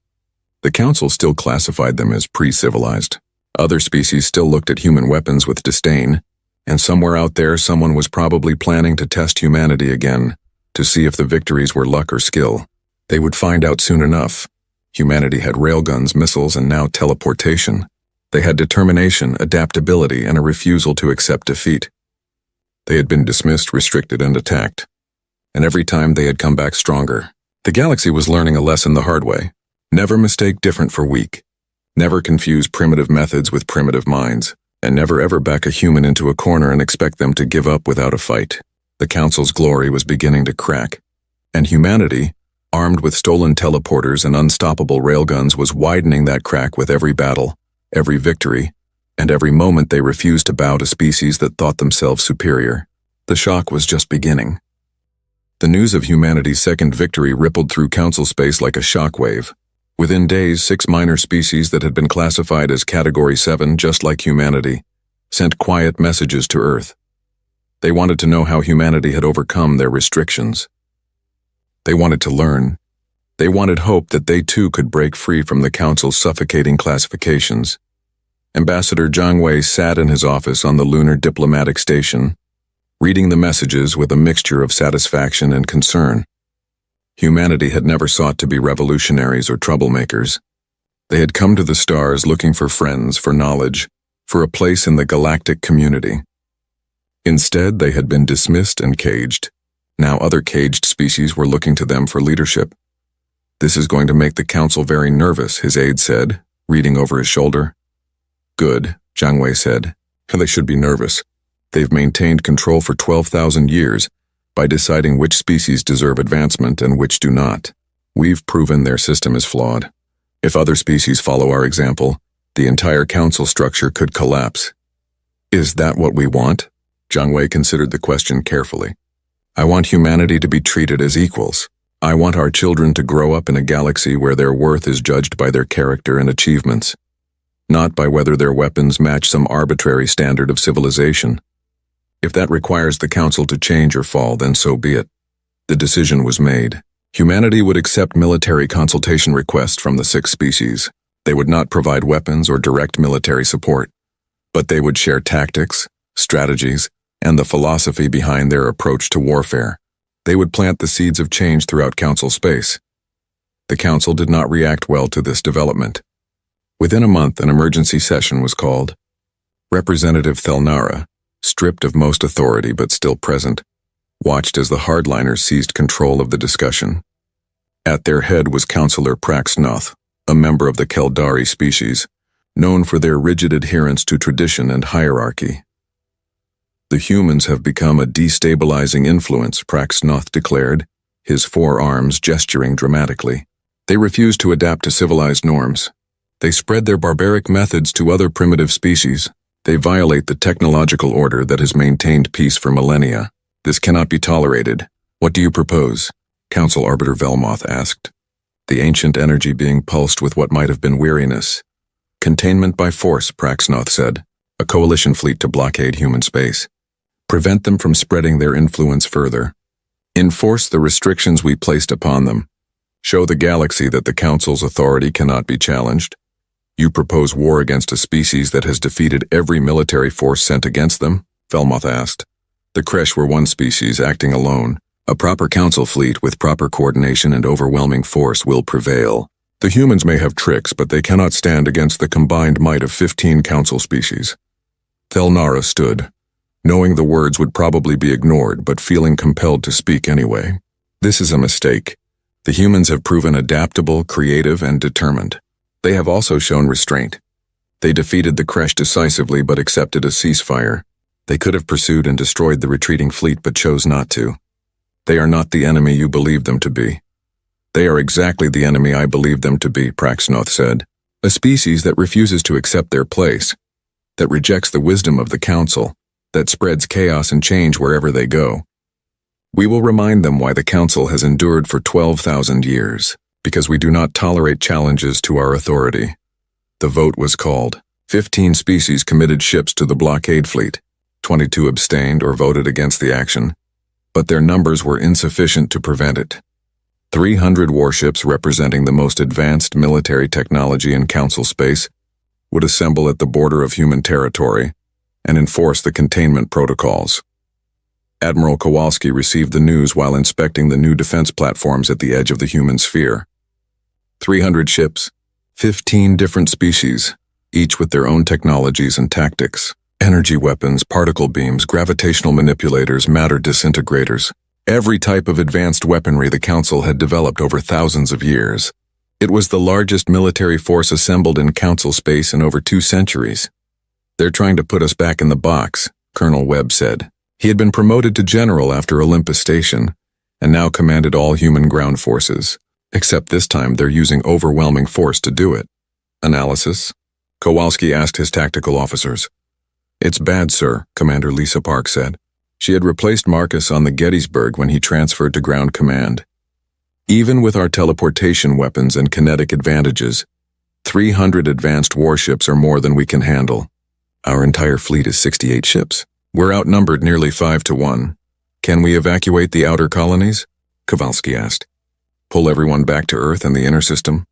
The Council still classified them as pre-civilized. Other species still looked at human weapons with disdain, and somewhere out there someone was probably planning to test humanity again, to see if the victories were luck or skill. They would find out soon enough. Humanity had railguns, missiles, and now teleportation. They had determination, adaptability, and a refusal to accept defeat. They had been dismissed, restricted, and attacked. And every time they had come back stronger. The galaxy was learning a lesson the hard way. Never mistake different for weak. Never confuse primitive methods with primitive minds. And never ever back a human into a corner and expect them to give up without a fight. The Council's glory was beginning to crack. And humanity, armed with stolen teleporters and unstoppable railguns, was widening that crack with every battle, every victory, and every moment they refused to bow to species that thought themselves superior. The shock was just beginning. The news of humanity's second victory rippled through Council space like a shockwave. Within days, 6 minor species that had been classified as Category 7, just like humanity, sent quiet messages to Earth. They wanted to know how humanity had overcome their restrictions. They wanted to learn. They wanted hope that they too could break free from the Council's suffocating classifications. Ambassador Zhang Wei sat in his office on the lunar diplomatic station, reading the messages with a mixture of satisfaction and concern. Humanity had never sought to be revolutionaries or troublemakers. They had come to the stars looking for friends, for knowledge, for a place in the galactic community. Instead, they had been dismissed and caged. Now other caged species were looking to them for leadership. "This is going to make the Council very nervous," his aide said, reading over his shoulder. "Good," Zhang Wei said. "They should be nervous. They've maintained control for 12,000 years, by deciding which species deserve advancement and which do not. We've proven their system is flawed. If other species follow our example, the entire Council structure could collapse." "Is that what we want?" Zhang Wei considered the question carefully. "I want humanity to be treated as equals. I want our children to grow up in a galaxy where their worth is judged by their character and achievements, not by whether their weapons match some arbitrary standard of civilization. If that requires the Council to change or fall, then so be it." The decision was made. Humanity would accept military consultation requests from the 6 species. They would not provide weapons or direct military support, but they would share tactics, strategies, and the philosophy behind their approach to warfare. They would plant the seeds of change throughout Council space. The Council did not react well to this development. Within a month, an emergency session was called. Representative Thelnara, stripped of most authority but still present, watched as the hardliners seized control of the discussion. At their head was Councillor Praxnoth, a member of the Keldari species, known for their rigid adherence to tradition and hierarchy. "The humans have become a destabilizing influence," Praxnoth declared, his 4 arms gesturing dramatically. "They refuse to adapt to civilized norms. They spread their barbaric methods to other primitive species. They violate the technological order that has maintained peace for millennia. This cannot be tolerated. What do you propose?" Council Arbiter Velmoth asked, the ancient energy being pulsed with what might have been weariness. "Containment by force," Praxnoth said. "A coalition fleet to blockade human space. Prevent them from spreading their influence further. Enforce the restrictions we placed upon them. Show the galaxy that the Council's authority cannot be challenged. You propose war against a species that has defeated every military force sent against them?" Velmoth asked. "The Kresh were one species acting alone. A proper Council fleet with proper coordination and overwhelming force will prevail. The humans may have tricks, but they cannot stand against the combined might of 15 Council species." Thelnara stood, knowing the words would probably be ignored, but feeling compelled to speak anyway. "This is a mistake. The humans have proven adaptable, creative, and determined. They have also shown restraint. They defeated the Kresh decisively but accepted a ceasefire. They could have pursued and destroyed the retreating fleet but chose not to. They are not the enemy you believe them to be." "They are exactly the enemy I believe them to be," Praxnoth said. A species that refuses to accept their place, that rejects the wisdom of the Council, that spreads chaos and change wherever they go. We will remind them why the Council has endured for 12,000 years, because we do not tolerate challenges to our authority. The vote was called. 15 species committed ships to the blockade fleet. 22 abstained or voted against the action, but their numbers were insufficient to prevent it. 300 warships representing the most advanced military technology in Council space would assemble at the border of human territory and enforce the containment protocols. Admiral Kowalski received the news while inspecting the new defense platforms at the edge of the human sphere. 300 ships, 15 different species, each with their own technologies and tactics. Energy weapons, particle beams, gravitational manipulators, matter disintegrators. Every type of advanced weaponry the Council had developed over thousands of years. It was the largest military force assembled in Council space in over 2 centuries. "They're trying to put us back in the box," Colonel Webb said. He had been promoted to general after Olympus Station, and now commanded all human ground forces. Except this time they're using overwhelming force to do it. Analysis? Kowalski asked his tactical officers. "It's bad, sir," Commander Lisa Park said. She had replaced Marcus on the Gettysburg when he transferred to ground command. "Even with our teleportation weapons and kinetic advantages, 300 advanced warships are more than we can handle. Our entire fleet is 68 ships. We're outnumbered nearly 5 to 1. Can we evacuate the outer colonies?" Kowalski asked. "Pull everyone back to Earth and the inner system?"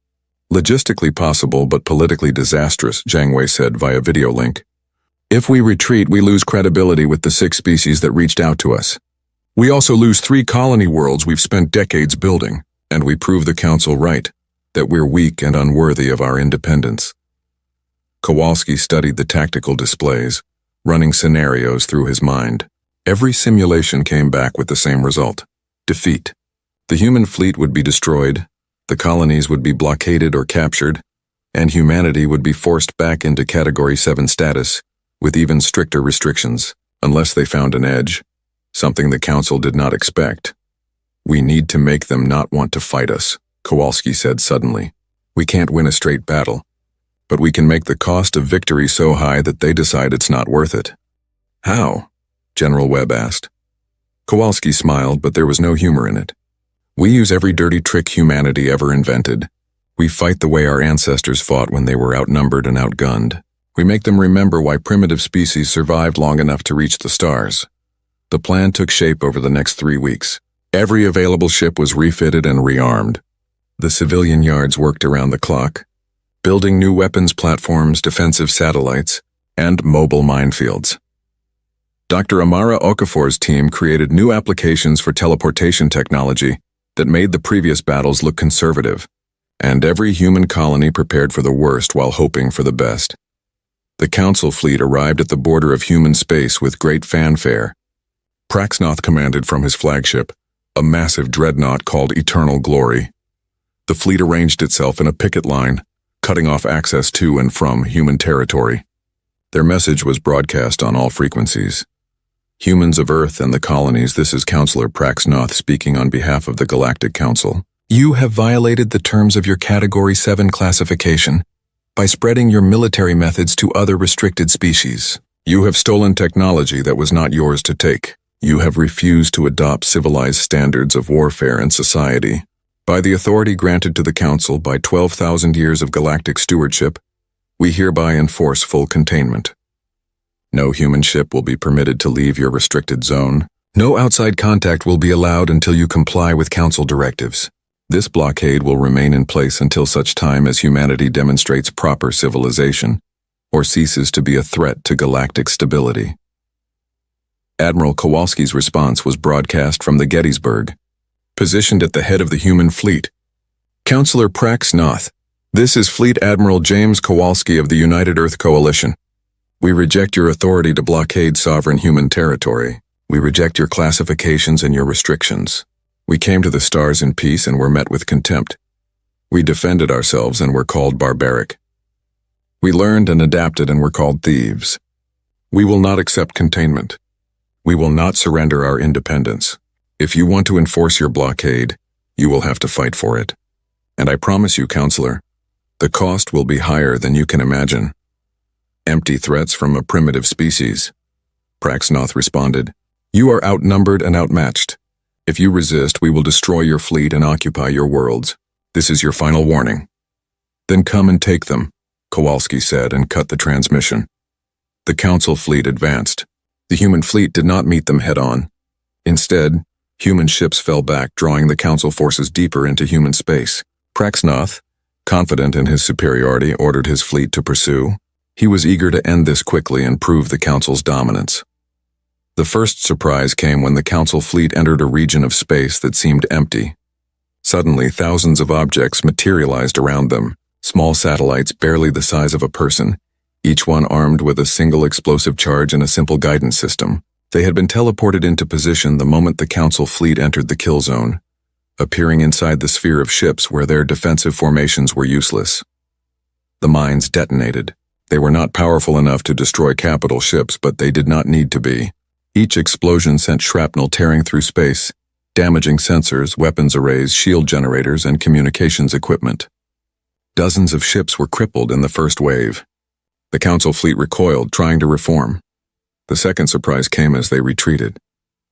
"Logistically possible, but politically disastrous," Janeway said via video link. "If we retreat, we lose credibility with the 6 species that reached out to us. We also lose 3 colony worlds we've spent decades building, and we prove the Council right, that we're weak and unworthy of our independence." Kowalski studied the tactical displays, running scenarios through his mind. Every simulation came back with the same result: defeat. The human fleet would be destroyed, the colonies would be blockaded or captured, and humanity would be forced back into Category 7 status, with even stricter restrictions, unless they found an edge, something the Council did not expect. "We need to make them not want to fight us," Kowalski said suddenly. "We can't win a straight battle, but we can make the cost of victory so high that they decide it's not worth it." "How?" General Webb asked. Kowalski smiled, but there was no humor in it. "We use every dirty trick humanity ever invented. We fight the way our ancestors fought when they were outnumbered and outgunned. We make them remember why primitive species survived long enough to reach the stars." The plan took shape over the next 3 weeks. Every available ship was refitted and rearmed. The civilian yards worked around the clock, building new weapons platforms, defensive satellites, and mobile minefields. Dr. Amara Okafor's team created new applications for teleportation technology that made the previous battles look conservative, and every human colony prepared for the worst while hoping for the best. The Council fleet arrived at the border of human space with great fanfare. Praxnoth commanded from his flagship, a massive dreadnought called Eternal Glory. The fleet arranged itself in a picket line, cutting off access to and from human territory. Their message was broadcast on all frequencies. "Humans of Earth and the colonies, this is Counselor Praxnoth speaking on behalf of the Galactic Council. You have violated the terms of your Category 7 classification by spreading your military methods to other restricted species. You have stolen technology that was not yours to take. You have refused to adopt civilized standards of warfare and society. By the authority granted to the Council by 12,000 years of galactic stewardship, we hereby enforce full containment. No human ship will be permitted to leave your restricted zone. No outside contact will be allowed until you comply with Council directives. This blockade will remain in place until such time as humanity demonstrates proper civilization or ceases to be a threat to galactic stability." Admiral Kowalski's response was broadcast from the Gettysburg, positioned at the head of the human fleet. "Counselor Praxnoth, this is Fleet Admiral James Kowalski of the United Earth Coalition. We reject your authority to blockade sovereign human territory. We reject your classifications and your restrictions. We came to the stars in peace and were met with contempt. We defended ourselves and were called barbaric. We learned and adapted and were called thieves. We will not accept containment. We will not surrender our independence. If you want to enforce your blockade, you will have to fight for it. And I promise you, Counselor, The cost will be higher than you can imagine. Empty threats from a primitive species. Praxnoth responded. You are outnumbered and outmatched. If you resist, we will destroy your fleet and occupy your worlds. This is your final warning. Then come and take them, Kowalski said and cut the transmission. The Council fleet advanced. The human fleet did not meet them head-on. Instead, human ships fell back, drawing the Council forces deeper into human space. Praxnoth, confident in his superiority, ordered his fleet to pursue. He was eager to end this quickly and prove the Council's dominance. The first surprise came when the Council fleet entered a region of space that seemed empty. Suddenly, thousands of objects materialized around them, small satellites barely the size of a person, each one armed with a single explosive charge and a simple guidance system. They had been teleported into position the moment the Council fleet entered the kill zone, appearing inside the sphere of ships where their defensive formations were useless. The mines detonated. They were not powerful enough to destroy capital ships, but they did not need to be. Each explosion sent shrapnel tearing through space, damaging sensors, weapons arrays, shield generators, and communications equipment. Dozens of ships were crippled in the first wave. The Council fleet recoiled, trying to reform. The second surprise came as they retreated.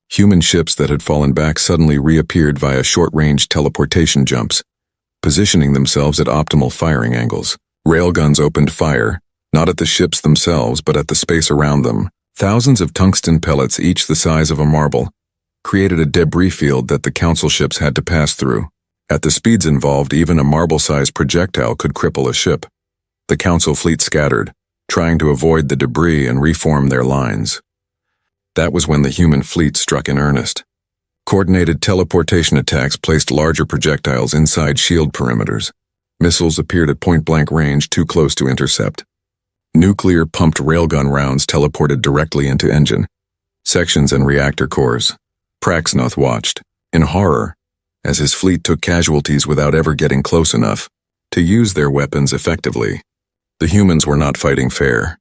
Human ships that had fallen back suddenly reappeared via short-range teleportation jumps, positioning themselves at optimal firing angles. Railguns opened fire, not at the ships themselves, but at the space around them. Thousands of tungsten pellets, each the size of a marble, created a debris field that the Council ships had to pass through. At the speeds involved, even a marble-sized projectile could cripple a ship. The Council fleet scattered, trying to avoid the debris and reform their lines. That was when the human fleet struck in earnest. Coordinated teleportation attacks placed larger projectiles inside shield perimeters. Missiles appeared at point-blank range too close to intercept. Nuclear-pumped railgun rounds teleported directly into engine, sections, and reactor cores. Praxnoth watched, in horror, as his fleet took casualties without ever getting close enough to use their weapons effectively. The humans were not fighting fair.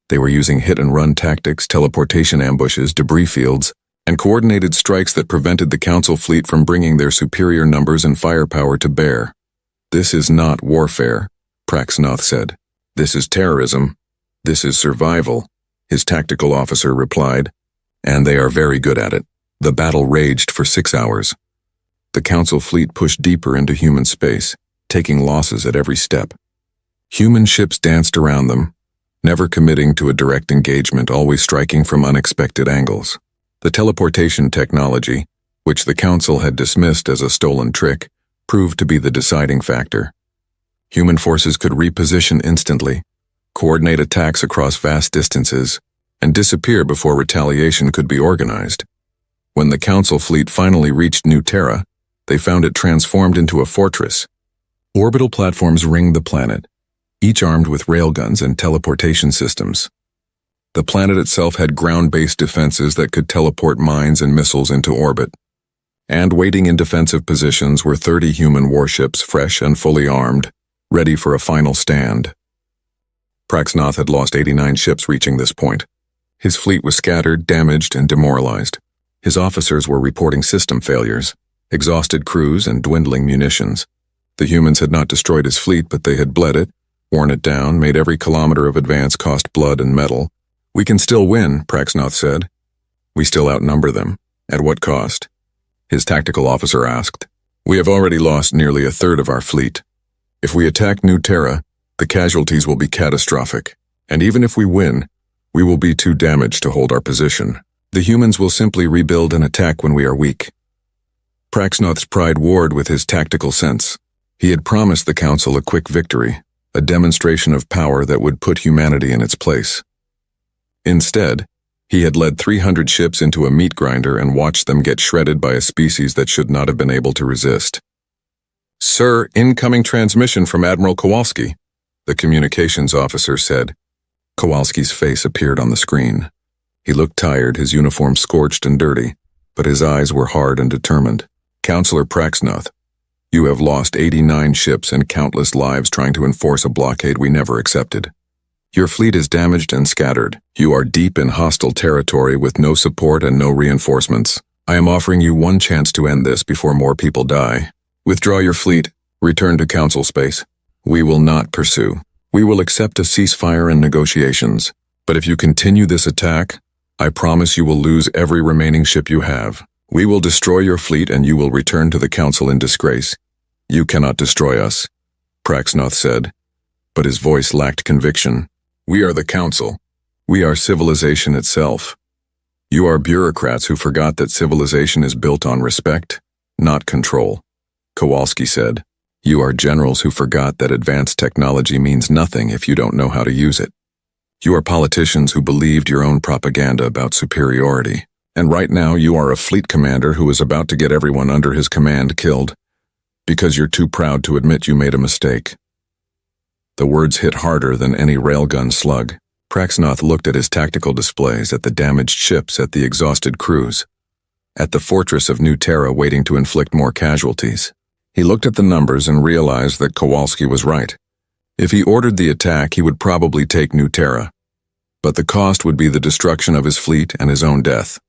They were using hit-and-run tactics, teleportation ambushes, debris fields, and coordinated strikes that prevented the Council fleet from bringing their superior numbers and firepower to bear. This is not warfare, Praxnoth said. This is terrorism. This is survival, his tactical officer replied, and they are very good at it. The battle raged for 6 hours. The Council fleet pushed deeper into human space, taking losses at every step. Human ships danced around them, never committing to a direct engagement, always striking from unexpected angles. The teleportation technology, which the Council had dismissed as a stolen trick, proved to be the deciding factor. Human forces could reposition instantly, coordinate attacks across vast distances, and disappear before retaliation could be organized. When the Council fleet finally reached New Terra, they found it transformed into a fortress. Orbital platforms ringed the planet, each armed with railguns and teleportation systems. The planet itself had ground-based defenses that could teleport mines and missiles into orbit. And waiting in defensive positions were 30 human warships, fresh and fully armed, ready for a final stand. Praxnoth had lost 89 ships reaching this point. His fleet was scattered, damaged, and demoralized. His officers were reporting system failures, exhausted crews, and dwindling munitions. The humans had not destroyed his fleet, but they had bled it, worn it down, made every kilometer of advance cost blood and metal. We can still win, Praxnoth said. We still outnumber them. At what cost? His tactical officer asked. We have already lost nearly a third of our fleet. If we attack New Terra, the casualties will be catastrophic. And even if we win, we will be too damaged to hold our position. The humans will simply rebuild and attack when we are weak. Praxnoth's pride warred with his tactical sense. He had promised the Council a quick victory, a demonstration of power that would put humanity in its place. Instead, he had led 300 ships into a meat grinder and watched them get shredded by a species that should not have been able to resist. Sir, incoming transmission from Admiral Kowalski, the communications officer said. Kowalski's face appeared on the screen. He looked tired, his uniform scorched and dirty, but his eyes were hard and determined. Counselor Praxnoth, you have lost 89 ships and countless lives trying to enforce a blockade we never accepted. Your fleet is damaged and scattered. You are deep in hostile territory with no support and no reinforcements. I am offering you one chance to end this before more people die. Withdraw your fleet, return to Council space. We will not pursue. We will accept a ceasefire and negotiations. But if you continue this attack, I promise you will lose every remaining ship you have. We will destroy your fleet and you will return to the Council in disgrace. You cannot destroy us, Praxnoth said, but his voice lacked conviction. We are the Council. We are civilization itself. You are bureaucrats who forgot that civilization is built on respect, not control, Kowalski said. You are generals who forgot that advanced technology means nothing if you don't know how to use it. You are politicians who believed your own propaganda about superiority. And right now you are a fleet commander who is about to get everyone under his command killed because you're too proud to admit you made a mistake. The words hit harder than any railgun slug. Praxnoth looked at his tactical displays, at the damaged ships, at the exhausted crews, at the fortress of New Terra waiting to inflict more casualties. He looked at the numbers and realized that Kowalski was right. If he ordered the attack, he would probably take New Terra. But the cost would be the destruction of his fleet and his own death.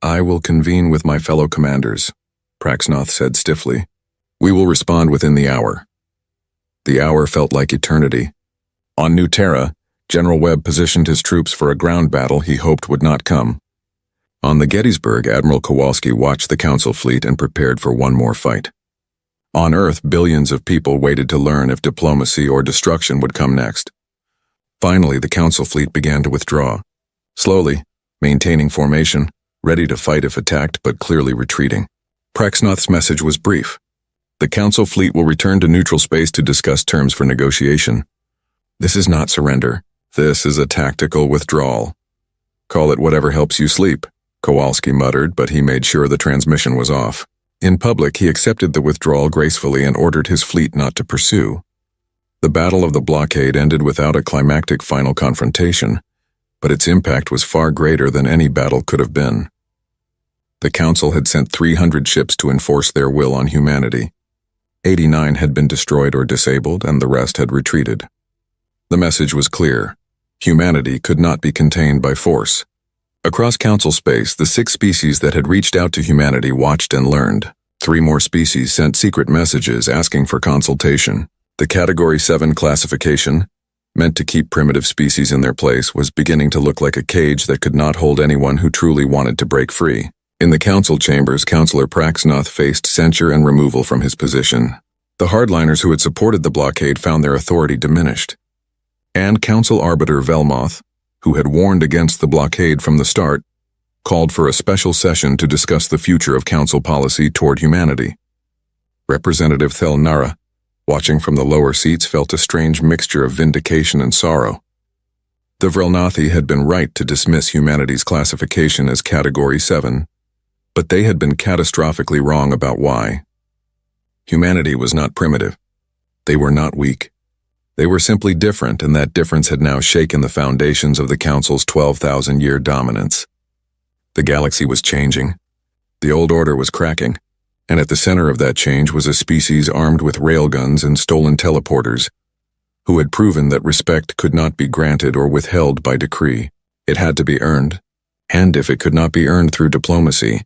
I will convene with my fellow commanders, Praxnoth said stiffly. We will respond within the hour. The hour felt like eternity. On New Terra, General Webb positioned his troops for a ground battle he hoped would not come. On the Gettysburg, Admiral Kowalski watched the Council fleet and prepared for one more fight. On Earth, billions of people waited to learn if diplomacy or destruction would come next. Finally, the Council fleet began to withdraw. Slowly, maintaining formation, ready to fight if attacked but clearly retreating. Praxnoth's message was brief. The Council fleet will return to neutral space to discuss terms for negotiation. This is not surrender. This is a tactical withdrawal. Call it whatever helps you sleep, Kowalski muttered, but he made sure the transmission was off. In public, he accepted the withdrawal gracefully and ordered his fleet not to pursue. The Battle of the Blockade ended without a climactic final confrontation, but its impact was far greater than any battle could have been. The Council had sent 300 ships to enforce their will on humanity. 89 had been destroyed or disabled, and the rest had retreated. The message was clear. Humanity could not be contained by force. Across Council space, the 6 species that had reached out to humanity watched and learned. 3 more species sent secret messages asking for consultation. The Category 7 classification, meant to keep primitive species in their place, was beginning to look like a cage that could not hold anyone who truly wanted to break free. In the Council chambers, Councillor Praxnoth faced censure and removal from his position. The hardliners who had supported the blockade found their authority diminished. And Council Arbiter Velmoth, who had warned against the blockade from the start, called for a special session to discuss the future of Council policy toward humanity. Representative Thelnara, watching from the lower seats, felt a strange mixture of vindication and sorrow. The Vrelnathi had been right to dismiss humanity's classification as Category 7, but they had been catastrophically wrong about why. Humanity was not primitive. They were not weak. They were simply different, and that difference had now shaken the foundations of the Council's 12,000-year dominance. The galaxy was changing. The old order was cracking, and at the center of that change was a species armed with railguns and stolen teleporters, who had proven that respect could not be granted or withheld by decree. It had to be earned, and if it could not be earned through diplomacy,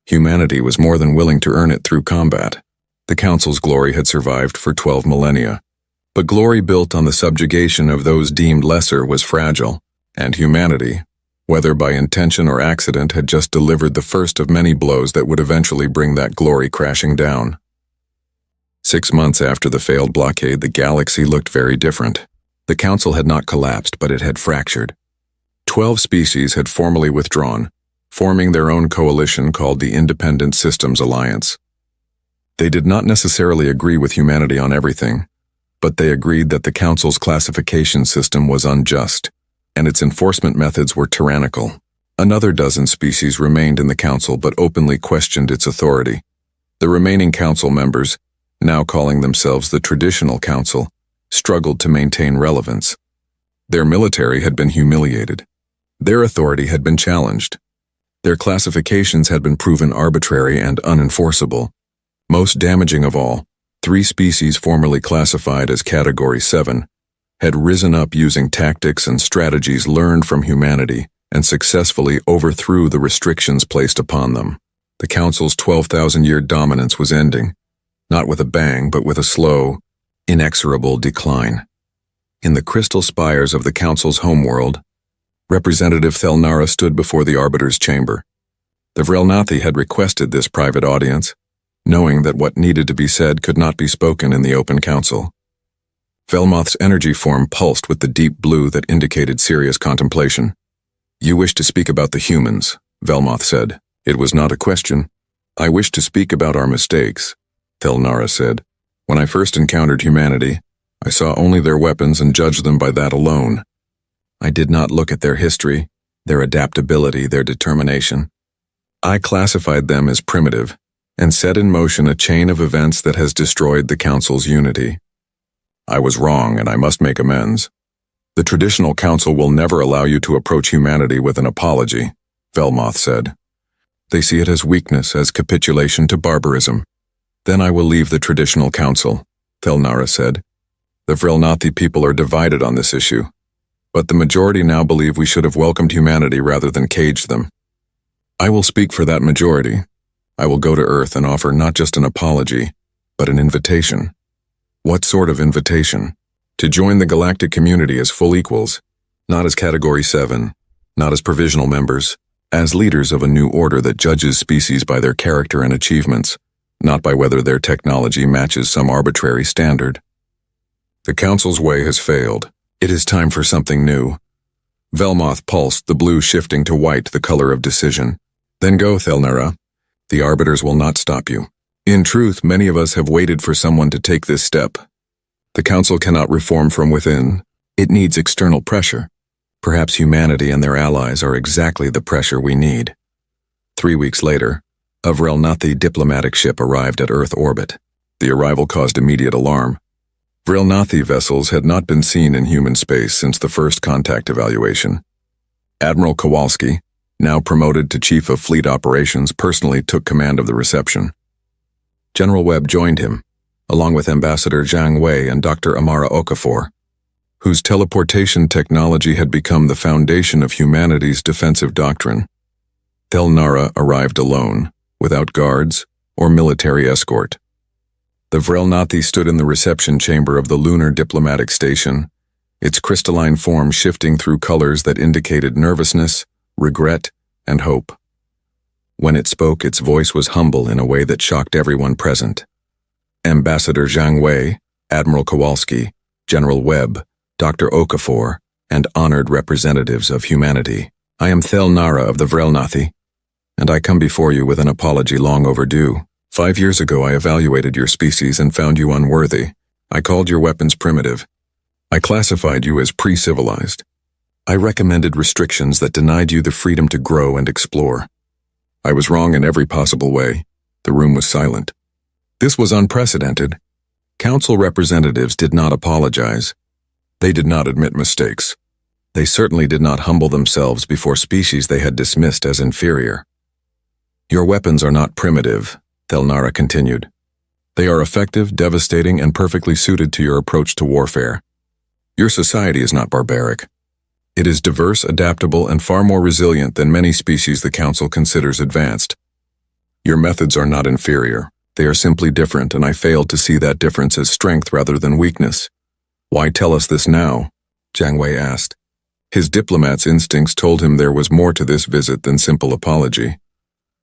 humanity was more than willing to earn it through combat. The Council's glory had survived for 12 millennia. But glory built on the subjugation of those deemed lesser was fragile, and humanity, whether by intention or accident, had just delivered the first of many blows that would eventually bring that glory crashing down. 6 months after the failed blockade, the galaxy looked very different. The Council had not collapsed, but it had fractured. 12 species had formally withdrawn, forming their own coalition called the Independent Systems Alliance. They did not necessarily agree with humanity on everything, but they agreed that the Council's classification system was unjust, and its enforcement methods were tyrannical. Another dozen species remained in the Council but openly questioned its authority. The remaining Council members, now calling themselves the Traditional Council, struggled to maintain relevance. Their military had been humiliated. Their authority had been challenged. Their classifications had been proven arbitrary and unenforceable. Most damaging of all, 3 species formerly classified as Category 7 had risen up using tactics and strategies learned from humanity and successfully overthrew the restrictions placed upon them. The Council's 12,000-year dominance was ending, not with a bang, but with a slow, inexorable decline. In the crystal spires of the Council's homeworld, Representative Thelnara stood before the Arbiter's chamber. The Vrelnathi had requested this private audience, knowing that what needed to be said could not be spoken in the open council. Velmoth's energy form pulsed with the deep blue that indicated serious contemplation. "You wish to speak about the humans," Velmoth said. "It was not a question." "I wish to speak about our mistakes," Thelnara said. "When I first encountered humanity, I saw only their weapons and judged them by that alone. I did not look at their history, their adaptability, their determination. I classified them as primitive and set in motion a chain of events that has destroyed the Council's unity. I was wrong, and I must make amends. The traditional council will never allow you to approach humanity with an apology," Velmoth said. "They see it as weakness, as capitulation to barbarism." "Then I will leave the traditional council," Thelnara said. "The Vrelnathi people are divided on this issue, but the majority now believe we should have welcomed humanity rather than caged them. I will speak for that majority. I will go to Earth and offer not just an apology, but an invitation." "What sort of invitation?" "To join the galactic community as full equals, not as Category 7, not as provisional members, as leaders of a new order that judges species by their character and achievements, not by whether their technology matches some arbitrary standard. The Council's way has failed. It is time for something new." Velmoth pulsed, the blue shifting to white, the color of decision. "Then go, Thelnara. The Arbiters will not stop you. In truth, many of us have waited for someone to take this step. The Council cannot reform from within. It needs external pressure. Perhaps humanity and their allies are exactly the pressure we need." 3 weeks later, a Vrelnathi diplomatic ship arrived at Earth orbit. The arrival caused immediate alarm. Vrelnathi vessels had not been seen in human space since the first contact evaluation. Admiral Kowalski, now promoted to Chief of Fleet Operations, personally took command of the reception. General Webb joined him, along with Ambassador Zhang Wei and Dr. Amara Okafor, whose teleportation technology had become the foundation of humanity's defensive doctrine. Thelnara arrived alone, without guards or military escort. The Vrelnathi stood in the reception chamber of the lunar diplomatic station, its crystalline form shifting through colors that indicated nervousness, regret, and hope. When it spoke, its voice was humble in a way that shocked everyone present. Ambassador Zhang Wei, Admiral Kowalski, General Webb, Dr. Okafor, and honored representatives of humanity. "I am Thelnara of the Vrelnathi, and I come before you with an apology long overdue. 5 years ago I evaluated your species and found you unworthy. I called your weapons primitive. I classified you as pre-civilized. I recommended restrictions that denied you the freedom to grow and explore. I was wrong in every possible way." The room was silent. This was unprecedented. Council representatives did not apologize. They did not admit mistakes. They certainly did not humble themselves before species they had dismissed as inferior. "Your weapons are not primitive," Thelnara continued. "They are effective, devastating, and perfectly suited to your approach to warfare. Your society is not barbaric. It is diverse, adaptable, and far more resilient than many species the Council considers advanced. Your methods are not inferior. They are simply different, and I failed to see that difference as strength rather than weakness." "Why tell us this now?" Zhang Wei asked. His diplomat's instincts told him there was more to this visit than simple apology.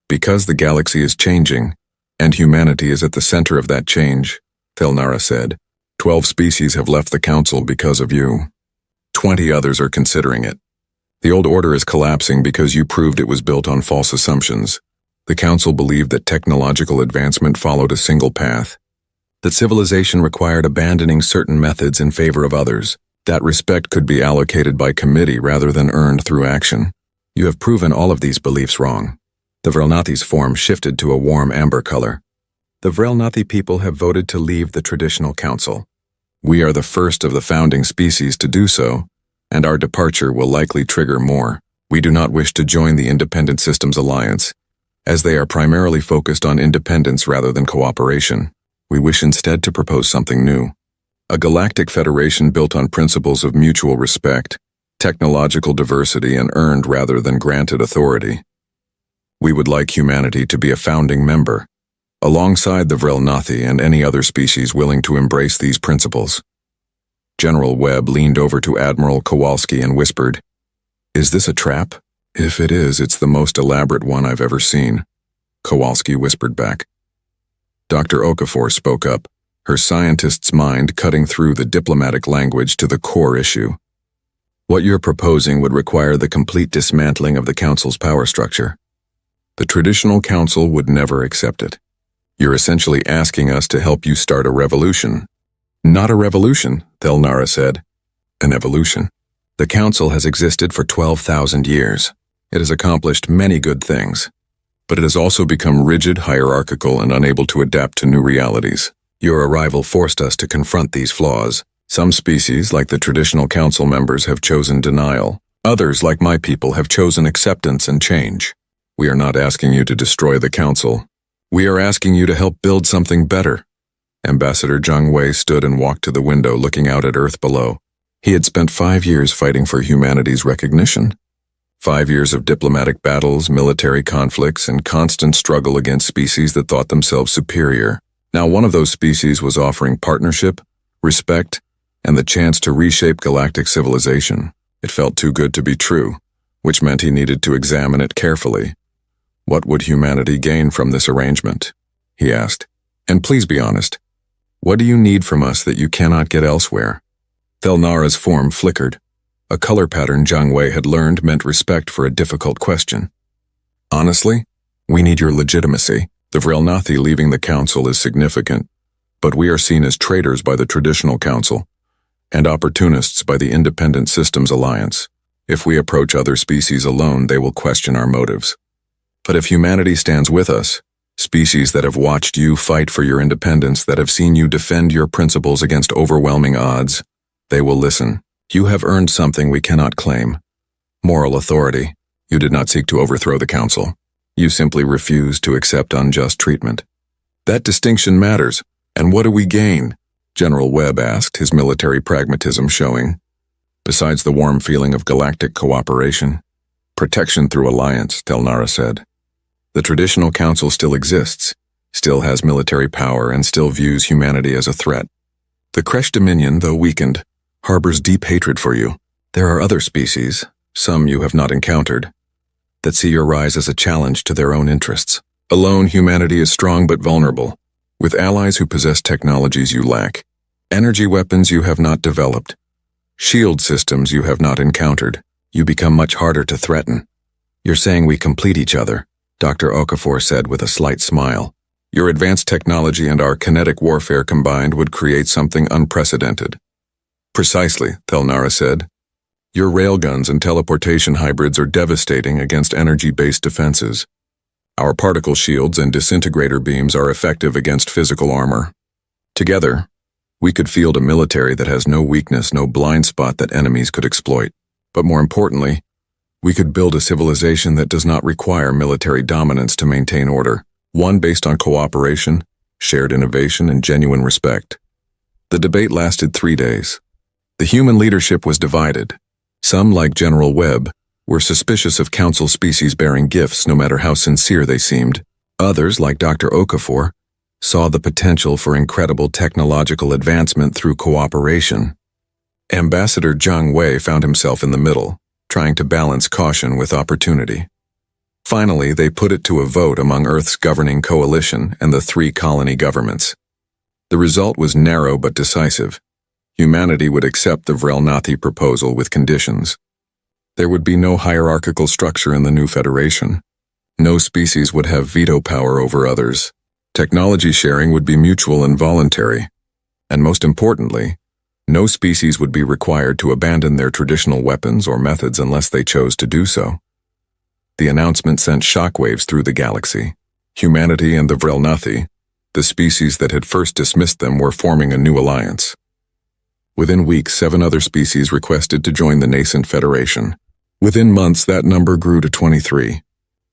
"Because the galaxy is changing, and humanity is at the center of that change," Thelnara said. 12 species have left the Council because of you. 20 others are considering it. The old order is collapsing because you proved it was built on false assumptions. The Council believed that technological advancement followed a single path, that civilization required abandoning certain methods in favor of others, that respect could be allocated by committee rather than earned through action. You have proven all of these beliefs wrong." The Vrelnathi's form shifted to a warm amber color. "The Vrelnathi people have voted to leave the traditional council. We are the first of the founding species to do so, and our departure will likely trigger more. We do not wish to join the Independent Systems Alliance, as they are primarily focused on independence rather than cooperation. We wish instead to propose something new. A galactic federation built on principles of mutual respect, technological diversity, and earned rather than granted authority. We would like humanity to be a founding member. alongside the Vrelnathi and any other species willing to embrace these principles. General Webb leaned over to Admiral Kowalski and whispered, "Is this a trap? If it is, it's the most elaborate one I've ever seen," Kowalski whispered back. Dr. Okafor spoke up, her scientist's mind cutting through the diplomatic language to the core issue. "What you're proposing would require the complete dismantling of the Council's power structure. The traditional Council would never accept it. You're essentially asking us to help you start a revolution." "Not a revolution," Thelnara said. "An evolution. The Council has existed for 12,000 years. It has accomplished many good things, but it has also become rigid, hierarchical, and unable to adapt to new realities. Your arrival forced us to confront these flaws. Some species, like the traditional Council members, have chosen denial. Others, like my people, have chosen acceptance and change. We are not asking you to destroy the Council. We are asking you to help build something better." Ambassador Zhang Wei stood and walked to the window, looking out at Earth below. He had spent 5 years fighting for humanity's recognition. 5 years of diplomatic battles, military conflicts, and constant struggle against species that thought themselves superior. Now one of those species was offering partnership, respect, and the chance to reshape galactic civilization. It felt too good to be true, which meant he needed to examine it carefully. "What would humanity gain from this arrangement?" he asked. "And please be honest. What do you need from us that you cannot get elsewhere?" Thelnara's form flickered. A color pattern Zhang Wei had learned meant respect for a difficult question. "Honestly, we need your legitimacy. The Vrelnathi leaving the Council is significant, but we are seen as traitors by the traditional Council and opportunists by the Independent Systems Alliance. If we approach other species alone, they will question our motives. But if humanity stands with us, species that have watched you fight for your independence, that have seen you defend your principles against overwhelming odds, they will listen. You have earned something we cannot claim. Moral authority. You did not seek to overthrow the Council. You simply refused to accept unjust treatment. That distinction matters. And what do we gain?" General Webb asked, his military pragmatism showing. "Besides the warm feeling of galactic cooperation, protection through alliance," Thelnara said. "The traditional Council still exists, still has military power, and still views humanity as a threat. The Kresh Dominion, though weakened, harbors deep hatred for you. There are other species, some you have not encountered, that see your rise as a challenge to their own interests. Alone, humanity is strong but vulnerable, with allies who possess technologies you lack, energy weapons you have not developed, shield systems you have not encountered. You become much harder to threaten." "You're saying we complete each other," Dr. Okafor said with a slight smile. "Your advanced technology and our kinetic warfare combined would create something unprecedented." "Precisely," Thelnara said. "Your railguns and teleportation hybrids are devastating against energy-based defenses. Our particle shields and disintegrator beams are effective against physical armor. Together, we could field a military that has no weakness, no blind spot that enemies could exploit. But more importantly, we could build a civilization that does not require military dominance to maintain order, one based on cooperation, shared innovation, and genuine respect." The debate lasted 3 days. The human leadership was divided. Some, like General Webb, were suspicious of Council species bearing gifts no matter how sincere they seemed. Others, like Dr. Okafor, saw the potential for incredible technological advancement through cooperation. Ambassador Zhang Wei found himself in the middle, trying to balance caution with opportunity. Finally, they put it to a vote among Earth's governing coalition and the 3 colony governments. The result was narrow but decisive. Humanity would accept the Vrelnathi proposal with conditions. There would be no hierarchical structure in the new federation. No species would have veto power over others. Technology sharing would be mutual and voluntary. And most importantly, no species would be required to abandon their traditional weapons or methods unless they chose to do so. The announcement sent shockwaves through the galaxy. Humanity and the Vrelnathi, the species that had first dismissed them, were forming a new alliance. Within weeks, 7 other species requested to join the nascent federation. Within months, that number grew to 23.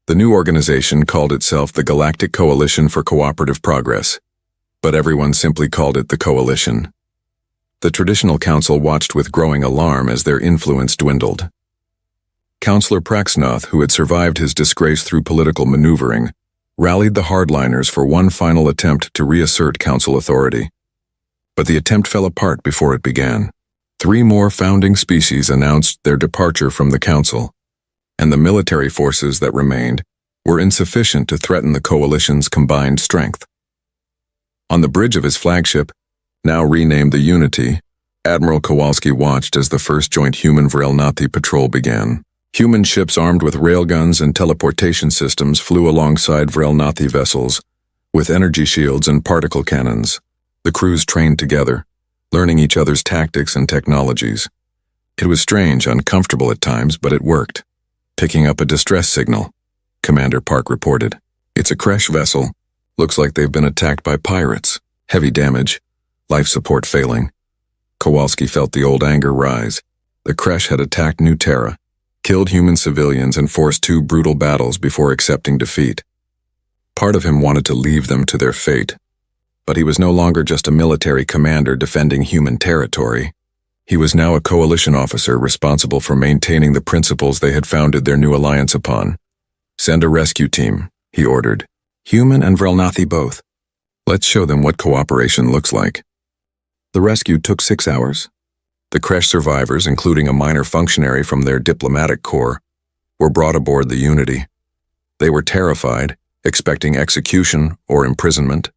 The new organization called itself the Galactic Coalition for Cooperative Progress, but everyone simply called it the Coalition. The traditional council watched with growing alarm as their influence dwindled. Councillor Praxnoth, who had survived his disgrace through political maneuvering, rallied the hardliners for one final attempt to reassert council authority. But the attempt fell apart before it began. 3 more founding species announced their departure from the council, and the military forces that remained were insufficient to threaten the coalition's combined strength. On the bridge of his flagship, now renamed the Unity, Admiral Kowalski watched as the first joint human-Vrelnathi patrol began. Human ships armed with railguns and teleportation systems flew alongside Vrelnathi vessels, with energy shields and particle cannons. The crews trained together, learning each other's tactics and technologies. It was strange, uncomfortable at times, but it worked. Picking up a distress signal, Commander Park reported. It's a Kresh vessel. Looks like they've been attacked by pirates. Heavy damage. Life support failing. Kowalski felt the old anger rise. The Kresh had attacked New Terra, killed human civilians, and forced 2 brutal battles before accepting defeat. Part of him wanted to leave them to their fate. But he was no longer just a military commander defending human territory. He was now a coalition officer responsible for maintaining the principles they had founded their new alliance upon. Send a rescue team, he ordered. Human and Vrelnathi both. Let's show them what cooperation looks like. The rescue took 6 hours. The Kresh survivors, including a minor functionary from their diplomatic corps, were brought aboard the Unity. They were terrified, expecting execution or imprisonment.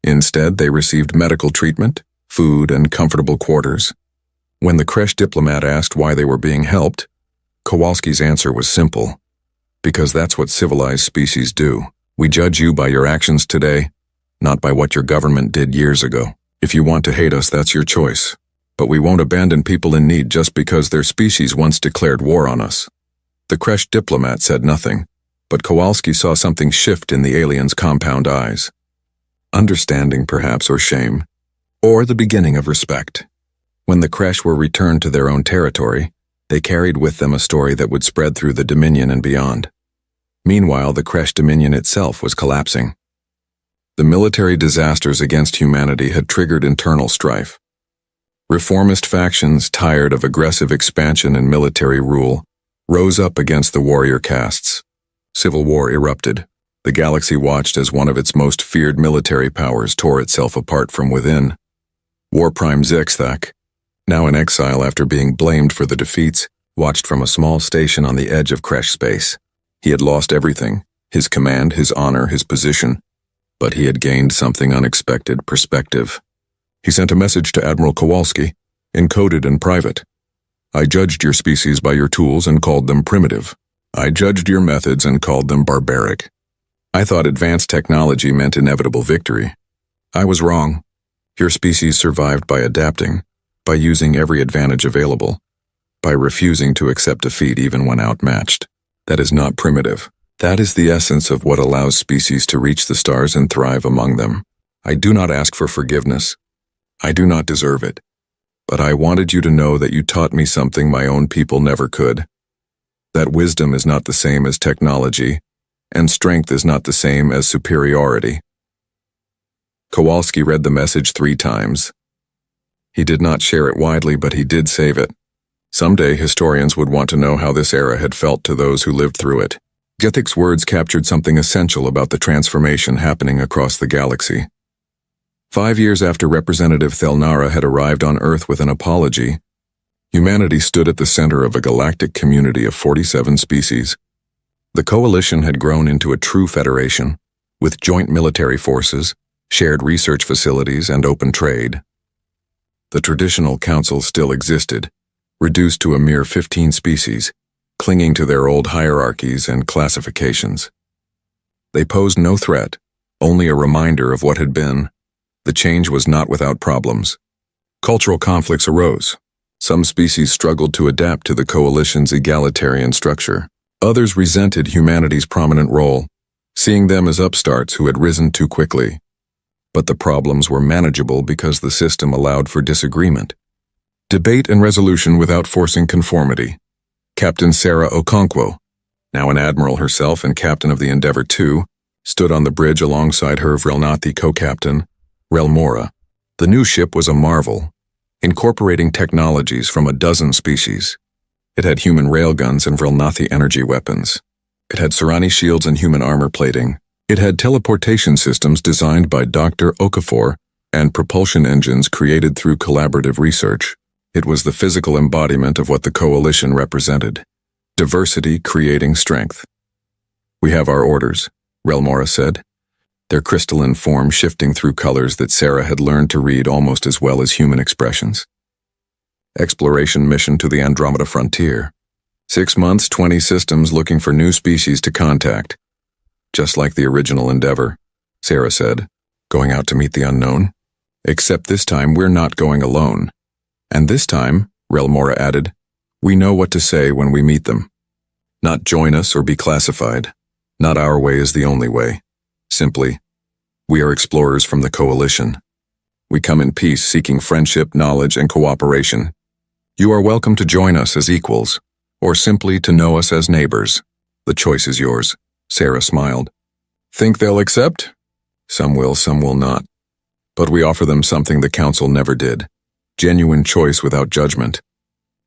Instead, they received medical treatment, food, and comfortable quarters. When the Kresh diplomat asked why they were being helped, Kowalski's answer was simple. Because that's what civilized species do. We judge you by your actions today, not by what your government did years ago. If you want to hate us, that's your choice. But we won't abandon people in need just because their species once declared war on us. The Kresh diplomat said nothing, but Kowalski saw something shift in the alien's compound eyes. Understanding, perhaps, or shame, or the beginning of respect. When the Kresh were returned to their own territory, they carried with them a story that would spread through the Dominion and beyond. Meanwhile, the Kresh Dominion itself was collapsing. The military disasters against humanity had triggered internal strife. Reformist factions, tired of aggressive expansion and military rule, rose up against the warrior castes. Civil war erupted. The galaxy watched as one of its most feared military powers tore itself apart from within. War Prime Zixthak, now in exile after being blamed for the defeats, watched from a small station on the edge of Kresh space. He had lost everything, his command, his honor, his position, but he had gained something unexpected: perspective. He sent a message to Admiral Kowalski, encoded in private. I judged your species by your tools and called them primitive. I judged your methods and called them barbaric. I thought advanced technology meant inevitable victory. I was wrong. Your species survived by adapting, by using every advantage available, by refusing to accept defeat even when outmatched. That is not primitive. That is the essence of what allows species to reach the stars and thrive among them. I do not ask for forgiveness. I do not deserve it. But I wanted you to know that you taught me something my own people never could. That wisdom is not the same as technology, and strength is not the same as superiority. Kowalski read the message 3 times. He did not share it widely, but he did save it. Someday historians would want to know how this era had felt to those who lived through it. Gethic's words captured something essential about the transformation happening across the galaxy. 5 years after Representative Thelnara had arrived on Earth with an apology, humanity stood at the center of a galactic community of 47 species. The coalition had grown into a true federation, with joint military forces, shared research facilities, and open trade. The traditional council still existed, reduced to a mere 15 species, clinging to their old hierarchies and classifications. They posed no threat, only a reminder of what had been. The change was not without problems. Cultural conflicts arose. Some species struggled to adapt to the coalition's egalitarian structure. Others resented humanity's prominent role, seeing them as upstarts who had risen too quickly. But the problems were manageable because the system allowed for disagreement. Debate and resolution without forcing conformity. Captain Sarah Okonkwo, now an admiral herself and captain of the Endeavour II, stood on the bridge alongside her Vrelnathi co-captain, Relmora. The new ship was a marvel, incorporating technologies from a dozen species. It had human railguns and Vrelnathi energy weapons. It had Serani shields and human armor plating, It had teleportation systems designed by Dr. Okafor and propulsion engines created through collaborative research. It was the physical embodiment of what the coalition represented. Diversity creating strength. "We have our orders," Relmora said, their crystalline form shifting through colors that Sarah had learned to read almost as well as human expressions. "Exploration mission to the Andromeda frontier. 6 months, 20 systems looking for new species to contact. Just like the original endeavor," Sarah said, "going out to meet the unknown. Except this time we're not going alone. And this time," Relmora added, "we know what to say when we meet them. Not join us or be classified. Not our way is the only way. Simply, we are explorers from the coalition. We come in peace seeking friendship, knowledge, and cooperation. You are welcome to join us as equals, or simply to know us as neighbors. The choice is yours," Sarah smiled. "Think they'll accept?" "Some will not. But we offer them something the Council never did. Genuine choice without judgment.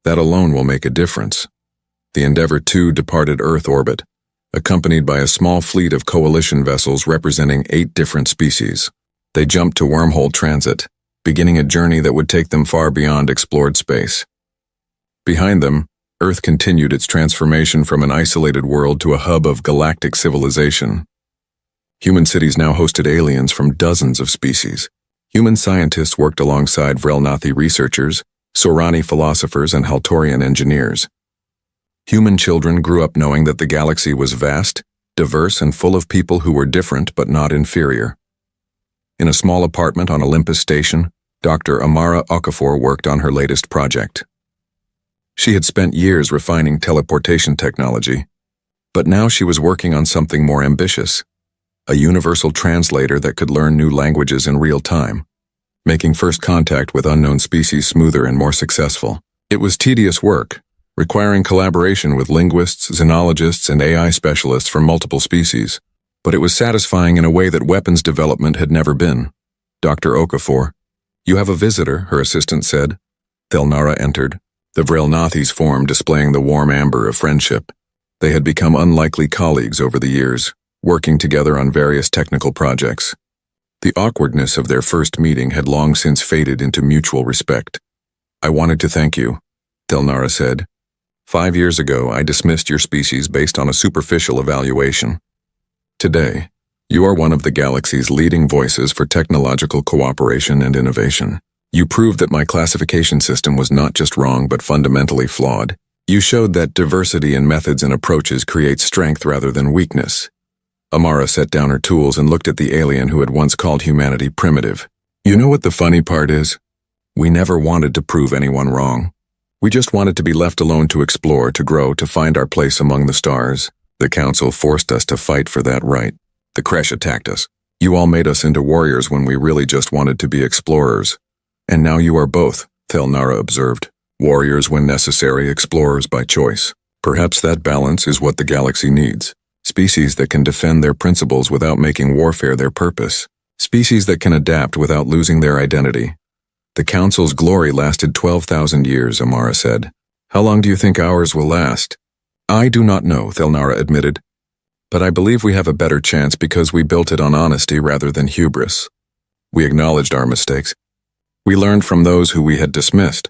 That alone will make a difference." The Endeavour 2 departed Earth orbit, accompanied by a small fleet of coalition vessels representing 8 different species. They jumped to wormhole transit, beginning a journey that would take them far beyond explored space. Behind them, Earth continued its transformation from an isolated world to a hub of galactic civilization. Human cities now hosted aliens from dozens of species. Human scientists worked alongside Vrelnathi researchers, Sorani philosophers, and Haltorian engineers. Human children grew up knowing that the galaxy was vast, diverse, and full of people who were different but not inferior. In a small apartment on Olympus Station, Dr. Amara Okafor worked on her latest project. She had spent years refining teleportation technology, but now she was working on something more ambitious, a universal translator that could learn new languages in real time, making first contact with unknown species smoother and more successful. It was tedious work, requiring collaboration with linguists, xenologists, and AI specialists from multiple species, but it was satisfying in a way that weapons development had never been. "Dr. Okafor, you have a visitor," her assistant said. Thelnara entered, the Vrelnathi's form displaying the warm amber of friendship. They had become unlikely colleagues over the years, working together on various technical projects. The awkwardness of their first meeting had long since faded into mutual respect. "I wanted to thank you," Thelnara said. 5 years ago, I dismissed your species based on a superficial evaluation. Today, you are one of the galaxy's leading voices for technological cooperation and innovation. You proved that my classification system was not just wrong but fundamentally flawed. You showed that diversity in methods and approaches creates strength rather than weakness. Amara set down her tools and looked at the alien who had once called humanity primitive. "You know what the funny part is? We never wanted to prove anyone wrong. We just wanted to be left alone to explore, to grow, to find our place among the stars. The Council forced us to fight for that right. The Kresh attacked us. You all made us into warriors when we really just wanted to be explorers. And now you are both," Thelnara observed. "Warriors when necessary, explorers by choice. Perhaps that balance is what the galaxy needs. Species that can defend their principles without making warfare their purpose. Species that can adapt without losing their identity." "The Council's glory lasted 12,000 years, Amara said. How long do you think ours will last?" "I do not know," Thelnara admitted. "But I believe we have a better chance because we built it on honesty rather than hubris. We acknowledged our mistakes. We learned from those who we had dismissed.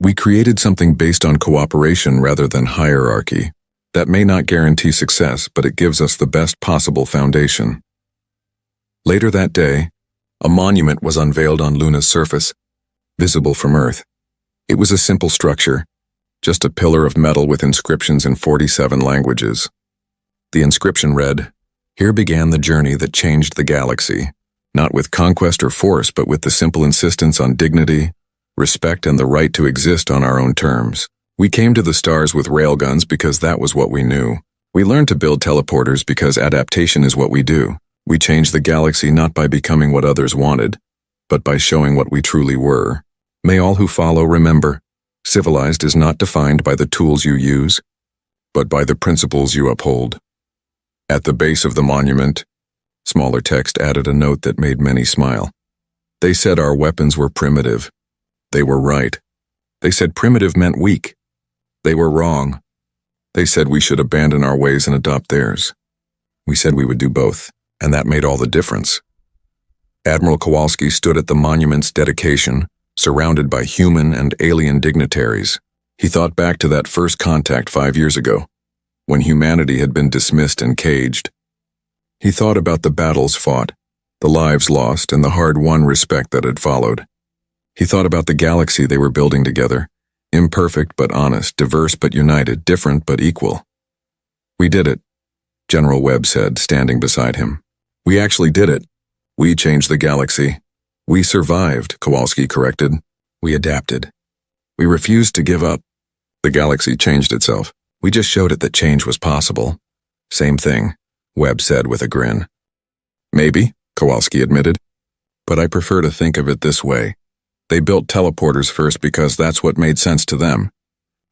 We created something based on cooperation rather than hierarchy. That may not guarantee success, but it gives us the best possible foundation." Later that day, a monument was unveiled on Luna's surface, visible from Earth. It was a simple structure, just a pillar of metal with inscriptions in 47 languages. The inscription read, "Here began the journey that changed the galaxy, not with conquest or force, but with the simple insistence on dignity, respect, and the right to exist on our own terms. We came to the stars with railguns because that was what we knew. We learned to build teleporters because adaptation is what we do. We changed the galaxy not by becoming what others wanted, but by showing what we truly were. May all who follow remember, civilized is not defined by the tools you use, but by the principles you uphold." At the base of the monument, smaller text added a note that made many smile. "They said our weapons were primitive. They were right. They said primitive meant weak. They were wrong. They said we should abandon our ways and adopt theirs. We said we would do both, and that made all the difference. Admiral Kowalski stood at the monument's dedication, surrounded by human and alien dignitaries. He thought back to that first contact 5 years ago, when humanity had been dismissed and caged. He thought about the battles fought, the lives lost, and the hard-won respect that had followed. He thought about the galaxy they were building together, imperfect but honest, diverse but united, different but equal. "We did it," General Webb said, standing beside him. "We actually did it. We changed the galaxy. We survived," Kowalski corrected. "We adapted. We refused to give up. The galaxy changed itself. We just showed it that change was possible." "Same thing," Webb said with a grin. "Maybe," Kowalski admitted, "but I prefer to think of it this way. They built teleporters first because that's what made sense to them.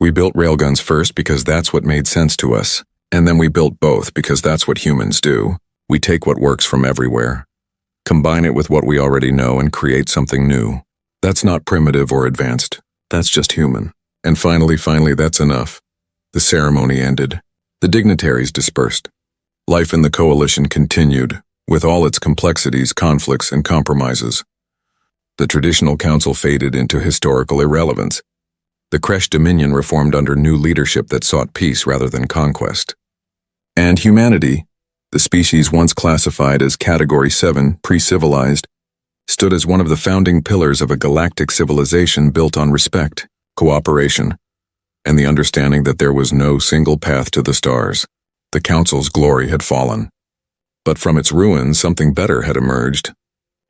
We built railguns first because that's what made sense to us. And then we built both because that's what humans do. We take what works from everywhere, combine it with what we already know, and create something new. That's not primitive or advanced. That's just human. And finally, that's enough." The ceremony ended. The dignitaries dispersed. Life in the coalition continued, with all its complexities, conflicts, and compromises. The traditional council faded into historical irrelevance. The Kresh Dominion reformed under new leadership that sought peace rather than conquest. And humanity, the species once classified as Category 7, pre-civilized, stood as one of the founding pillars of a galactic civilization built on respect, cooperation, and the understanding that there was no single path to the stars. The Council's glory had fallen. But from its ruins, something better had emerged,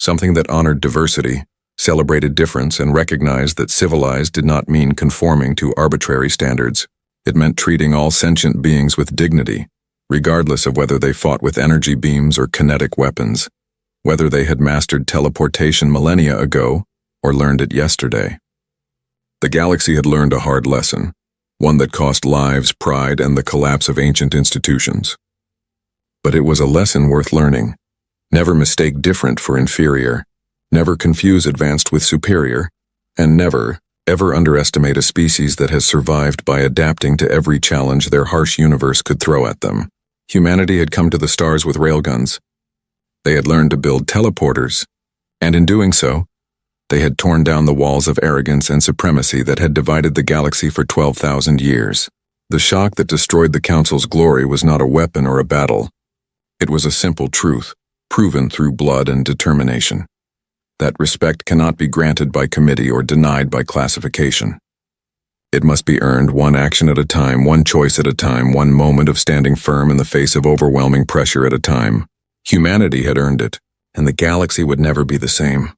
something that honored diversity, celebrated difference, and recognized that civilized did not mean conforming to arbitrary standards. It meant treating all sentient beings with dignity, regardless of whether they fought with energy beams or kinetic weapons, whether they had mastered teleportation millennia ago or learned it yesterday. The galaxy had learned a hard lesson, one that cost lives, pride, and the collapse of ancient institutions. But it was a lesson worth learning. Never mistake different for inferior, never confuse advanced with superior, and never, ever underestimate a species that has survived by adapting to every challenge their harsh universe could throw at them. Humanity had come to the stars with railguns. They had learned to build teleporters, and in doing so, they had torn down the walls of arrogance and supremacy that had divided the galaxy for 12,000 years. The shock that destroyed the Council's glory was not a weapon or a battle. It was a simple truth, proven through blood and determination. That respect cannot be granted by committee or denied by classification. It must be earned one action at a time, one choice at a time, one moment of standing firm in the face of overwhelming pressure at a time. Humanity had earned it, and the galaxy would never be the same.